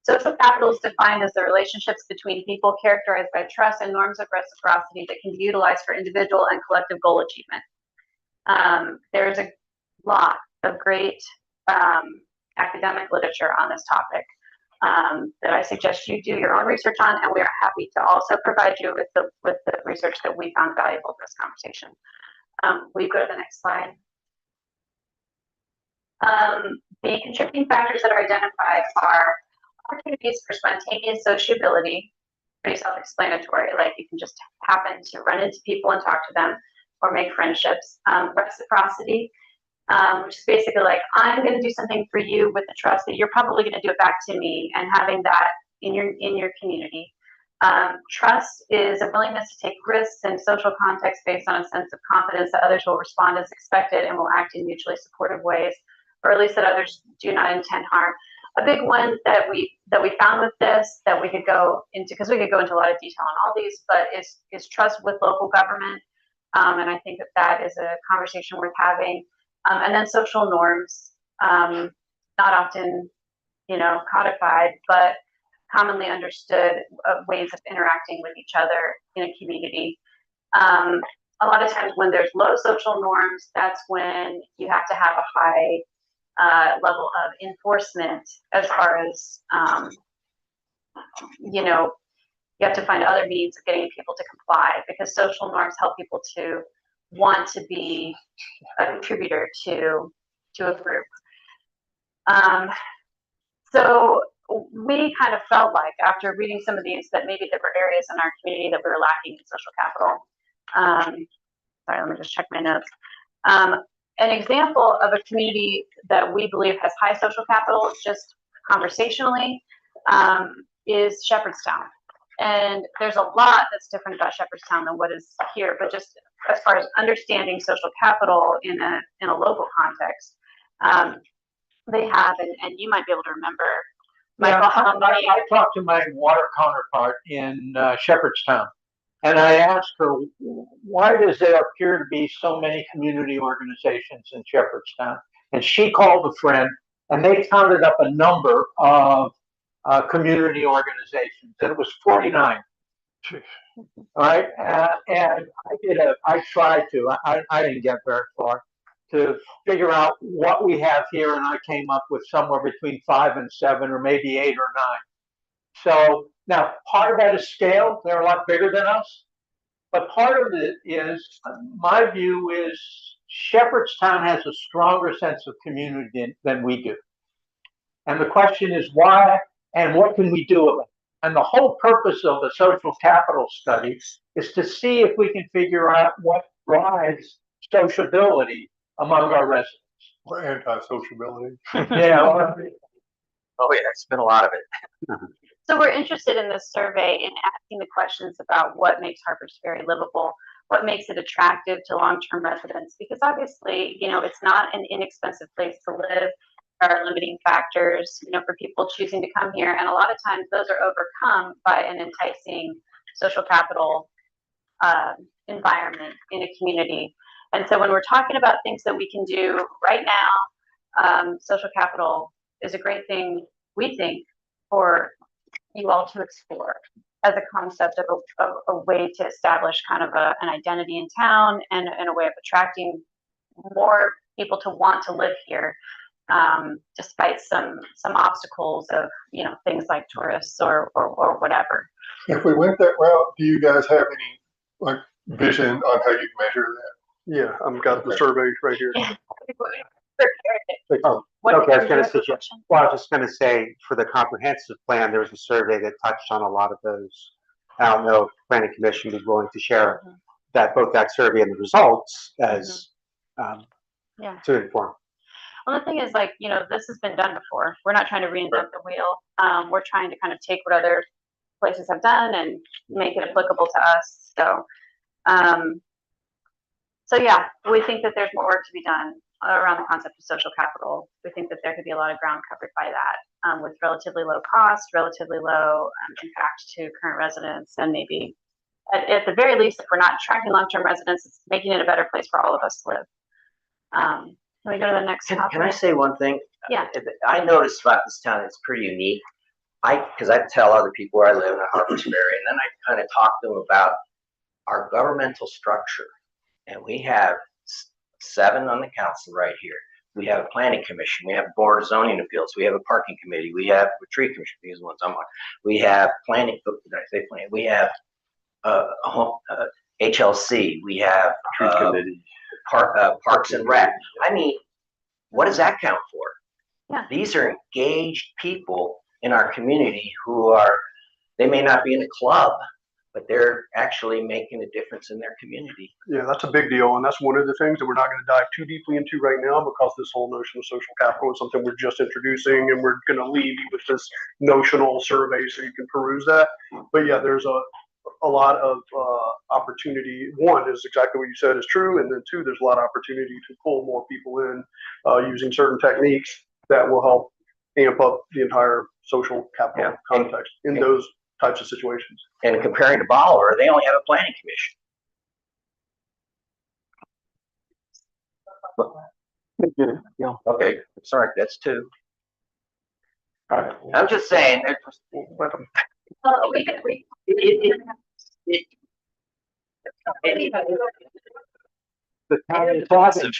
Social capital is defined as the relationships between people characterized by trust and norms of reciprocity that can be utilized for individual and collective goal achievement. There's a lot of great academic literature on this topic that I suggest you do your own research on, and we are happy to also provide you with the research that we found valuable in this conversation. Will you go to the next slide? The contributing factors that are identified are opportunities for spontaneous sociability, pretty self-explanatory, like you can just happen to run into people and talk to them or make friendships. Reciprocity, which is basically like, I'm going to do something for you with the trust that you're probably going to do it back to me, and having that in your community. Trust is a willingness to take risks in social context based on a sense of confidence that others will respond as expected and will act in mutually supportive ways, or at least that others do not intend harm. A big one that we found with this that we could go into, because we could go into a lot of detail on all these, but is trust with local government. And I think that is a conversation worth having. And then social norms, not often, codified, but commonly understood ways of interacting with each other in a community. A lot of times when there's low social norms, that's when you have to have a high level of enforcement, as far as, you have to find other means of getting people to comply, because social norms help people to want to be a contributor to a group. So we kind of felt like, after reading some of these, that maybe there were areas in our community that we were lacking in social capital. Sorry, let me just check my notes. An example of a community that we believe has high social capital, just conversationally, is Shepherdstown. And there's a lot that's different about Shepherdstown than what is here, but just as far as understanding social capital in a local context, they have, and you might be able to remember, Michael, how many? I talked to my water counterpart in Shepherdstown, and I asked her, why does there appear to be so many community organizations in Shepherdstown? And she called a friend, and they counted up a number of community organizations, and it was 49. All right, and I tried to, I didn't get very far, to figure out what we have here, and I came up with somewhere between 5 and 7, or maybe 8 or 9. So now, part of that is scale. They're a lot bigger than us. But part of it is, my view is, Shepherdstown has a stronger sense of community than we do. And the question is why, and what can we do with it? And the whole purpose of the social capital study is to see if we can figure out what drives sociability among our residents. Or anti-sociability. Yeah. Oh yeah, it's been a lot of it. So we're interested in this survey in asking the questions about what makes Harpers Ferry livable, what makes it attractive to long-term residents, because obviously, it's not an inexpensive place to live. There are limiting factors, for people choosing to come here, and a lot of times those are overcome by an enticing social capital environment in a community. And so when we're talking about things that we can do right now, social capital is a great thing, we think, for you all to explore as a concept of a way to establish kind of an identity in town, and a way of attracting more people to want to live here, despite some obstacles of things like tourists or whatever. If we went that route, do you guys have any vision on how you measure that? Yeah, I've got the survey right here. Oh, okay, I was going to suggest. Well, I was just going to say, for the comprehensive plan, there was a survey that touched on a lot of those. I don't know if the Planning Commission was willing to share both that survey and the results as to inform. Well, the thing is, this has been done before. We're not trying to reinvent the wheel. We're trying to kind of take what other places have done and make it applicable to us. So yeah, we think that there's more work to be done around the concept of social capital. We think that there could be a lot of ground covered by that, with relatively low cost, relatively low impact to current residents, and maybe at the very least, if we're not attracting long-term residents, it's making it a better place for all of us to live. Can we go to the next topic? Can I say one thing? Yeah. I noticed about this town, it's pretty unique. because I tell other people where I live in Harpers Ferry, and then I kind of talk to them about our governmental structure. And we have 7 on the council right here. We have a planning commission. We have a board of zoning appeals. We have a parking committee. We have a tree commission. These ones I'm on. We have planning. Did I say planning? We have HLC. We have Tree committee. Parks and Rec. I mean, what does that count for? Yeah. These are engaged people in our community who are, they may not be in a club, but they're actually making a difference in their community. Yeah, that's a big deal, and that's one of the things that we're not going to dive too deeply into right now, because this whole notion of social capital is something we're just introducing, and we're going to leave you with this notional survey so you can peruse that. But yeah, there's a lot of opportunity. One is exactly what you said is true, and then 2, there's a lot of opportunity to pull more people in using certain techniques that will help amp up the entire social capital context in those types of situations. And comparing to Bolivar, they only have a planning commission. Yeah. Okay, sorry, that's 2. All right. I'm just saying, Well, we could, The town is having,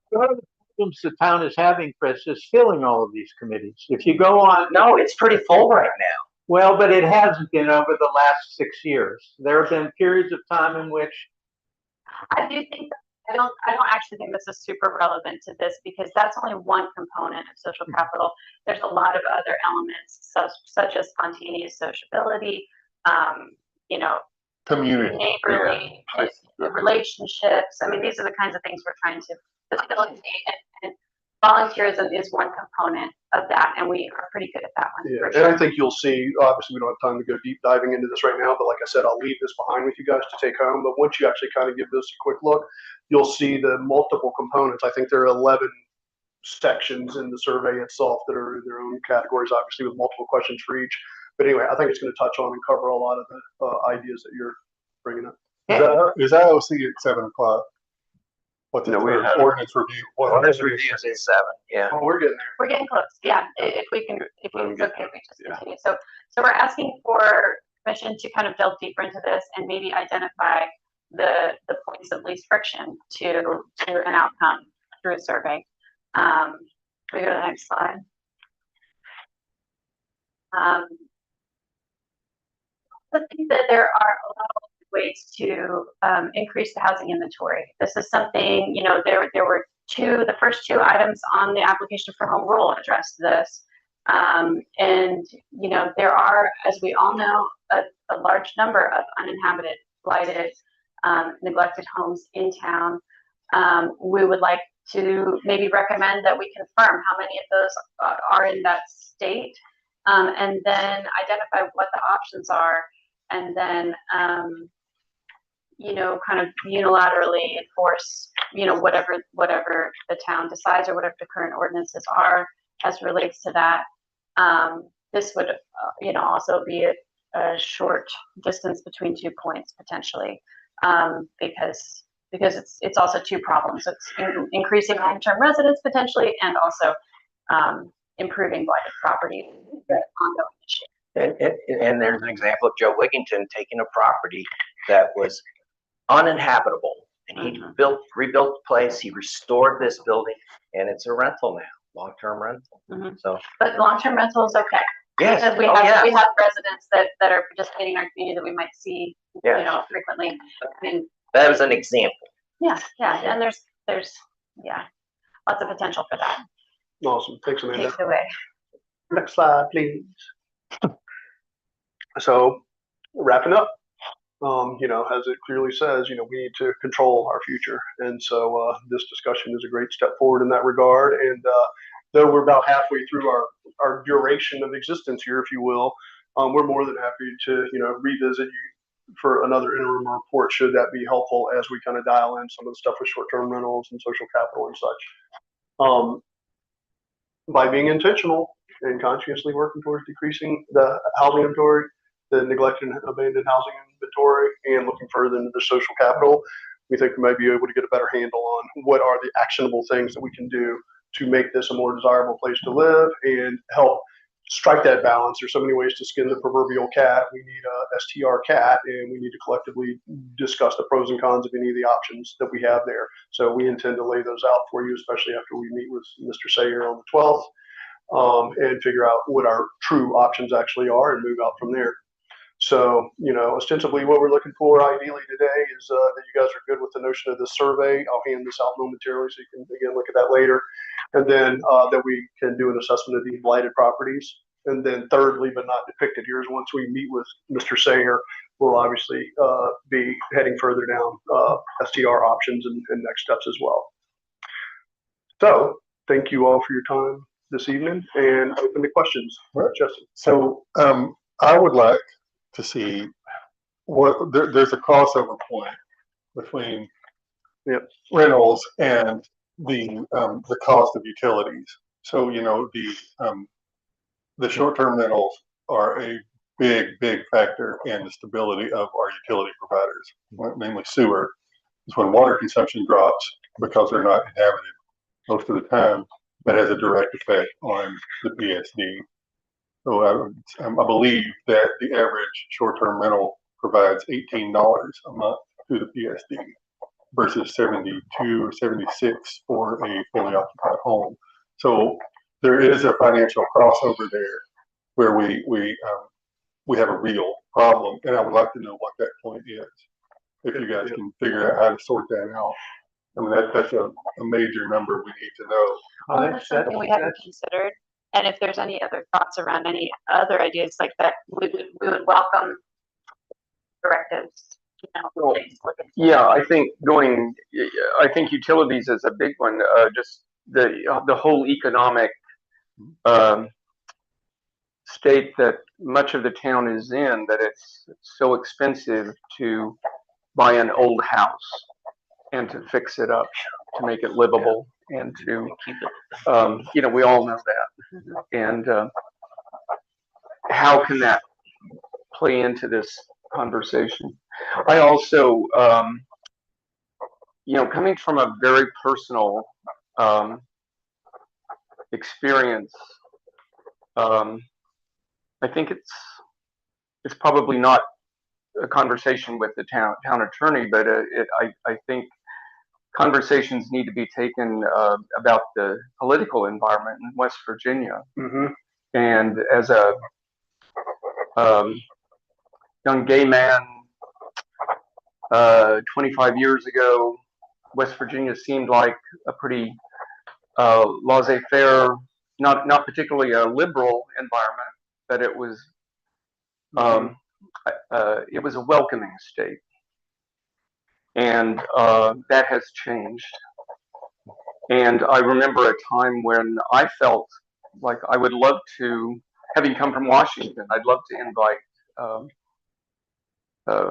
one of the problems the town is having, Chris, is filling all of these committees. If you go on, no, it's pretty full right now. well, but it hasn't been over the last 6 years. There have been periods of time in which, I do think, I don't actually think this is super relevant to this, because that's only one component of social capital. There's a lot of other elements, such as spontaneous sociability, you know, Community. neighborly relationships. I mean, these are the kinds of things we're trying to facilitate, and volunteerism is one component of that, and we are pretty good at that one. Yeah, for and sure. I think you'll see, obviously we don't have time to go deep diving into this right now, but like I said, I'll leave this behind with you guys to take home. But once you actually kind of give this a quick look, you'll see the multiple components. I think there are 11 sections in the survey itself that are in their own categories, obviously with multiple questions for each. But anyway, I think it's going to touch on and cover a lot of the ideas that you're bringing up. Is IOC at 7 o'clock? What's No, we the have- ordinance review? Ordinance reviews is 7, yeah. Oh, we're getting there. We're getting close. Yeah, if we can, if Let me it's get okay, if we just yeah. continue. So we're asking for permission to kind of delve deeper into this and maybe identify the points of least friction to an outcome through a survey. We go to the next slide. I think that there are a lot of ways to increase the housing inventory. This is something, you know, there were the first 2 items on the application for home rule addressed this. And, you know, there are, as we all know, a large number of uninhabited, blighted, neglected homes in town. We would like to maybe recommend that we confirm how many of those are in that state, and then identify what the options are, and then you know, kind of unilaterally enforce, you know, whatever the town decides, or whatever the current ordinances are as relates to that. This would, you know, also be a short distance between 2 points potentially, because it's also 2 problems. It's increasing long-term residents potentially, and also improving blighted property, the ongoing issue. And there's an example of Joe Wigington taking a property that was uninhabitable, and he rebuilt the place, he restored this building, and it's a rental now, long-term rental. So, But long-term rental is okay. yes, Because we have residents that are participating in our community that we might see, you know, frequently. I mean, that was an example. yeah, and there's lots of potential for that. Awesome. Thanks, Take Amanda. it away. Next slide, please. So wrapping up, you know, as it clearly says, you know, we need to control our future. And so this discussion is a great step forward in that regard. And though we're about halfway through our duration of existence here, if you will, we're more than happy to, you know, revisit you for another interim report, should that be helpful, as we kind of dial in some of the stuff with short-term rentals and social capital and such. By being intentional and consciously working towards decreasing the housing inventory, the neglected and abandoned housing inventory, and looking further into the social capital, we think we might be able to get a better handle on what are the actionable things that we can do to make this a more desirable place to live and help strike that balance. There's so many ways to skin the proverbial cat. We need a STR cat, and we need to collectively discuss the pros and cons of any of the options that we have there. So we intend to lay those out for you, especially after we meet with Mr. Sayer on the 12th, and figure out what our true options actually are and move out from there. So, ostensibly what we're looking for ideally today is that you guys are good with the notion of the survey. I'll hand this out momentarily so you can, again, look at that later. And then that we can do an assessment of the blighted properties. And then thirdly, but not depicted here, is once we meet with Mr. Sayer, we'll obviously be heading further down STR options and next steps as well. So thank you all for your time this evening, and open to questions. Justin. So I would like to see what there's a crossover point between rentals and the cost of utilities. So the short-term rentals are a big factor in the stability of our utility providers, mainly sewer. Is when water consumption drops because they're not inhabited most of the time. That has a direct effect on the PSD. So I believe that the average short-term rental provides $18 a month to the PSD versus 72 or 76 for a fully occupied home. So there is a financial crossover there where we have a real problem, and I would like to know what that point is. If you guys can figure out how to sort that out, I mean that's a major number we need to know. Well, that's something we haven't considered. And if there's any other thoughts around any other ideas like that, we would welcome directives. Yeah, I think utilities is a big one. Just the whole economic state that much of the town is in, that it's so expensive to buy an old house and to fix it up, to make it livable, and to we all know that. And how can that play into this conversation? I also, coming from a very personal experience, I think it's probably not a conversation with the town attorney, but I think conversations need to be taken about the political environment in West Virginia. Mm-hmm. And as a young gay man, 25 years ago, West Virginia seemed like a pretty laissez-faire, not particularly a liberal environment, but it was a welcoming state. And that has changed. And I remember a time when I felt like I would love to, having come from Washington, I'd love to invite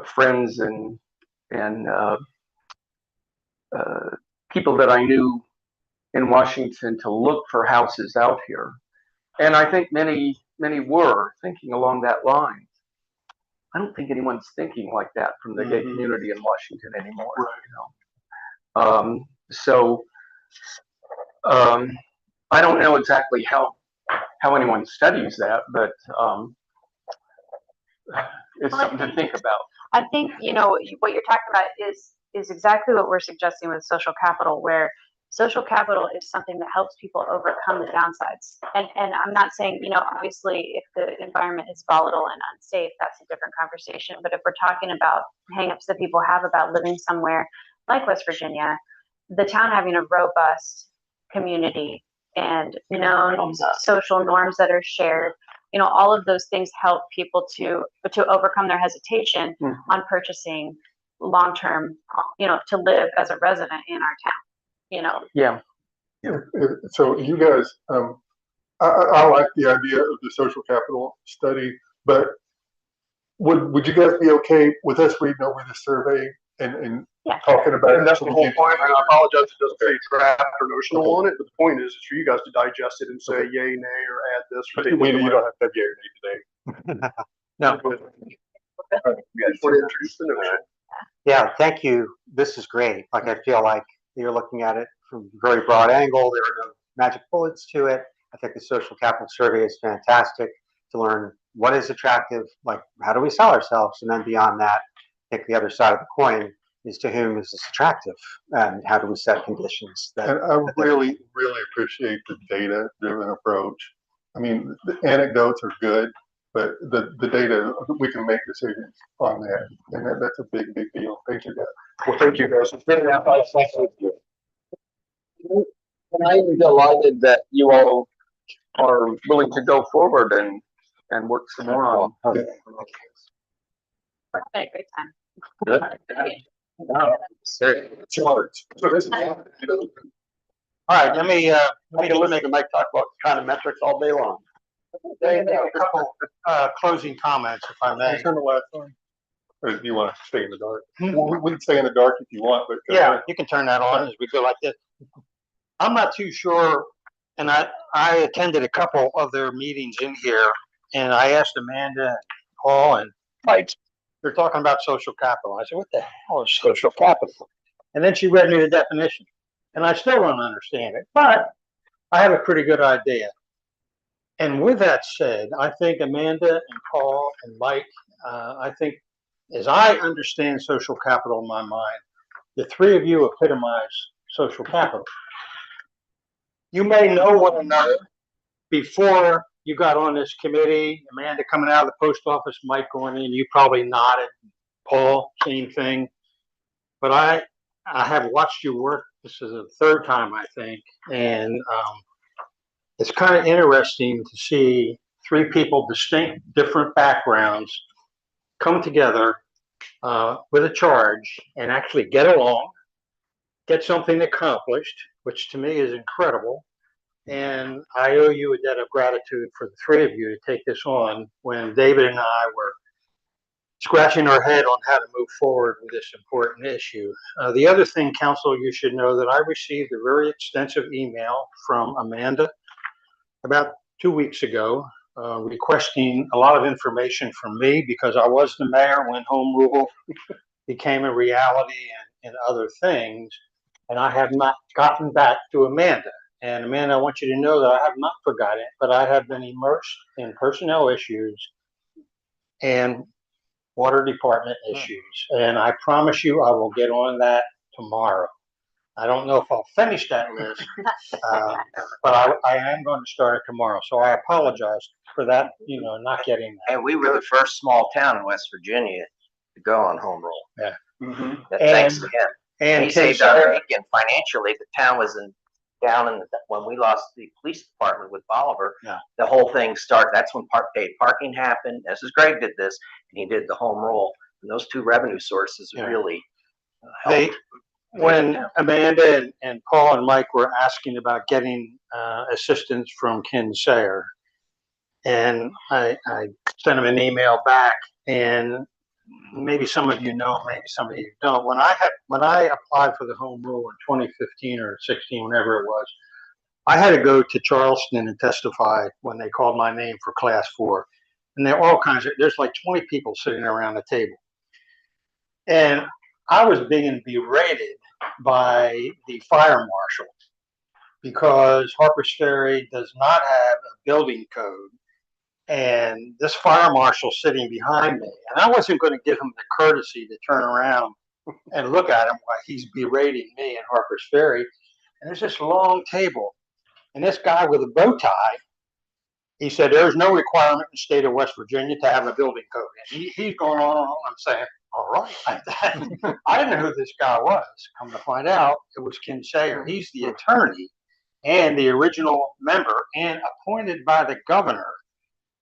friends and people that I knew in Washington to look for houses out here. And I think many were thinking along that line. I don't think anyone's thinking like that from the gay community in Washington anymore. Right. I don't know exactly how anyone studies that, but it's something to think about. I think what you're talking about is exactly what we're suggesting with social capital, where social capital is something that helps people overcome the downsides. And I'm not saying, obviously if the environment is volatile and unsafe, that's a different conversation. But if we're talking about hangups that people have about living somewhere like West Virginia, the town having a robust community and known social norms that are shared, all of those things help people to overcome their hesitation on purchasing long-term, to live as a resident in our town. Yeah. So you guys, I like the idea of the social capital study, but would you guys be okay with us reading over the survey and talking about it? And that's the whole point. And I apologize if it doesn't say draft or notional on it, but the point is for you guys to digest it and say yay, nay, or add this. Or You don't have to have yay or nay today. No. You guys want to introduce the notion? Yeah, thank you. This is great. Like, I feel like you're looking at it from a very broad angle. There are no magic bullets to it. I think the social capital survey is fantastic to learn what is attractive, like how do we sell ourselves? And then beyond that, I think the other side of the coin is to whom is this attractive and how do we set conditions that And I really, really appreciate the data-driven approach. I mean, the anecdotes are good, but the data, we can make decisions on that, and that's a big, big deal. Thank you, guys. Well, thank you guys. It's been an hour. And I am delighted that you all are willing to go forward and work some more on. We're having a great time. All right, let me listen to Mike talk about econometrics all day long. make a couple, closing comments, if I may. Turn the lights on. Or do you want to stay in the dark? Well, we can stay in the dark if you want, but. Yeah, you can turn that on as we go like this. I'm not too sure, and I attended a couple of their meetings in here, and I asked Amanda, and Paul, and Mike, they're talking about social capital. I said, what the hell is social capital? And then she read me the definition, and I still don't understand it, but I have a pretty good idea. And with that said, I think Amanda and Paul and Mike, I think as I understand social capital in my mind, the three of you epitomize social capital. You may know one another before you got on this committee. Amanda coming out of the post office, Mike going in, you probably nodded. Paul, same thing. But I have watched you work. This is the third time, I think. And it's kind of interesting to see three people, distinct, different backgrounds, come together with a charge and actually get along, get something accomplished, which to me is incredible. And I owe you a debt of gratitude for the three of you to take this on when David and I were scratching our head on how to move forward with this important issue. The other thing, Council, you should know that I received a very extensive email from Amanda about 2 weeks ago requesting a lot of information from me because I was the mayor when home rule became a reality and other things. And I have not gotten back to Amanda. And Amanda, I want you to know that I have not forgotten it, but I have been immersed in personnel issues and water department issues. And I promise you, I will get on that tomorrow. I don't know if I'll finish that list, but I am going to start it tomorrow. So I apologize for that, not getting that. And we were the first small town in West Virginia to go on home rule. Yeah. Mhm. Thanks to him. And He saved our bacon financially. The town was when we lost the police department with Bolivar. Yeah. The whole thing started. That's when paid parking happened. This is Greg did this, and he did the home rule. And those two revenue sources Yeah. really They, helped. when Amanda and Paul and Mike were asking about getting assistance from Ken Sayer, and I sent him an email back, and maybe some of you know, maybe some of you don't. When I applied for the home rule in 2015 or 16, whenever it was, I had to go to Charleston and testify when they called my name for class 4. And there are all kinds of, there's like 20 people sitting around the table. And I was being berated by the fire marshal because Harpers Ferry does not have a building code. And this fire marshal sitting behind me, and I wasn't going to give him the courtesy to turn around and look at him while he's berating me in Harpers Ferry. And there's this long table, and this guy with a bow tie, he said, there's no requirement in the state of West Virginia to have a building code. And he's going on. I'm saying, all right. I didn't know who this guy was. Come to find out, it was Ken Sayer. He's the attorney and the original member and appointed by the governor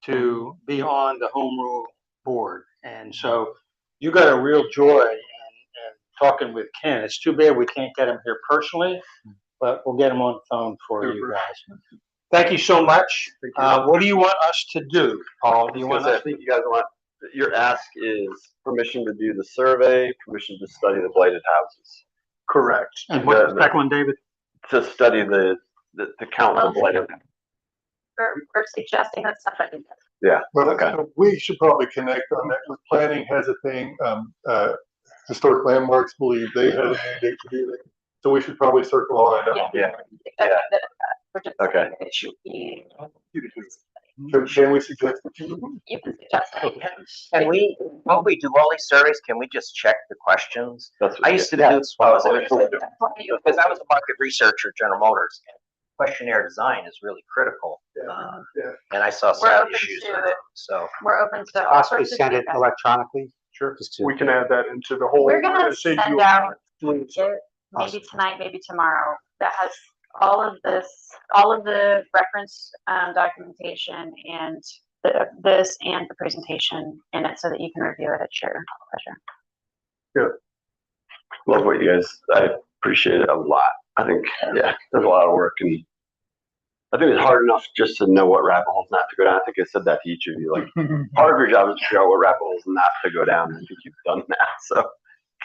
to be on the home rule board. And so you got a real joy in talking with Ken. It's too bad we can't get him here personally, but we'll get him on the phone for you guys. Thank you so much. What do you want us to do, Paul? Do you want I us? think you guys want, your ask is permission to do the survey, permission to study the blighted houses, Correct. And what's the second one, David? to study to count the blighted. We're suggesting that somebody. Well, we should probably connect on that, because planning has a thing, historic landmarks believe they have a mandate to do that. So we should probably circle all that up. Yeah. We're just Okay. saying that it should be, So can we suggest that you? you can suggest that. Can we, when we do all these surveys, can we just check the questions? That's I used to do, because I was a market researcher at General Motors. Questionnaire design is really critical. Yeah. And I saw We're some open issues to with it, so. We're open to all Possibly sorts of send it feedback. electronically. Sure. Just to- We can add that into the whole. We're gonna save send you out, doing so. maybe tonight, maybe tomorrow, that has all of the reference documentation and this and the presentation in it so that you can review it at your pleasure. Love what you guys, I appreciate it a lot. I think, yeah, there's a lot of work and I think it's hard enough just to know what rabbit holes not to go down. I think I said that to each of you, like, part of your job is to figure out what rabbit holes not to go down. I think you've done that, so.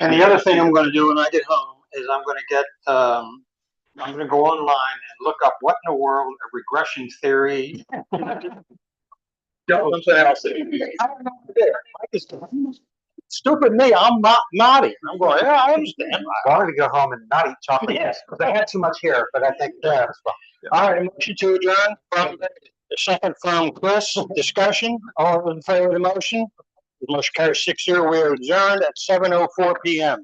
And the other thing I'm gonna do when I get home is I'm gonna go online and look up what in the world a regression theory. Something else. I don't know what it is. I just- Stupid me, I'm not nodding. I'm going, yeah, I understand. I wanted to go home and not eat chocolate Yes. because I had too much here, but I think that was fun. All right, a motion to adjourn from, the second from Chris, discussion, all in favor of the motion? The motion carries 6-0, we are adjourned at 7:04 PM.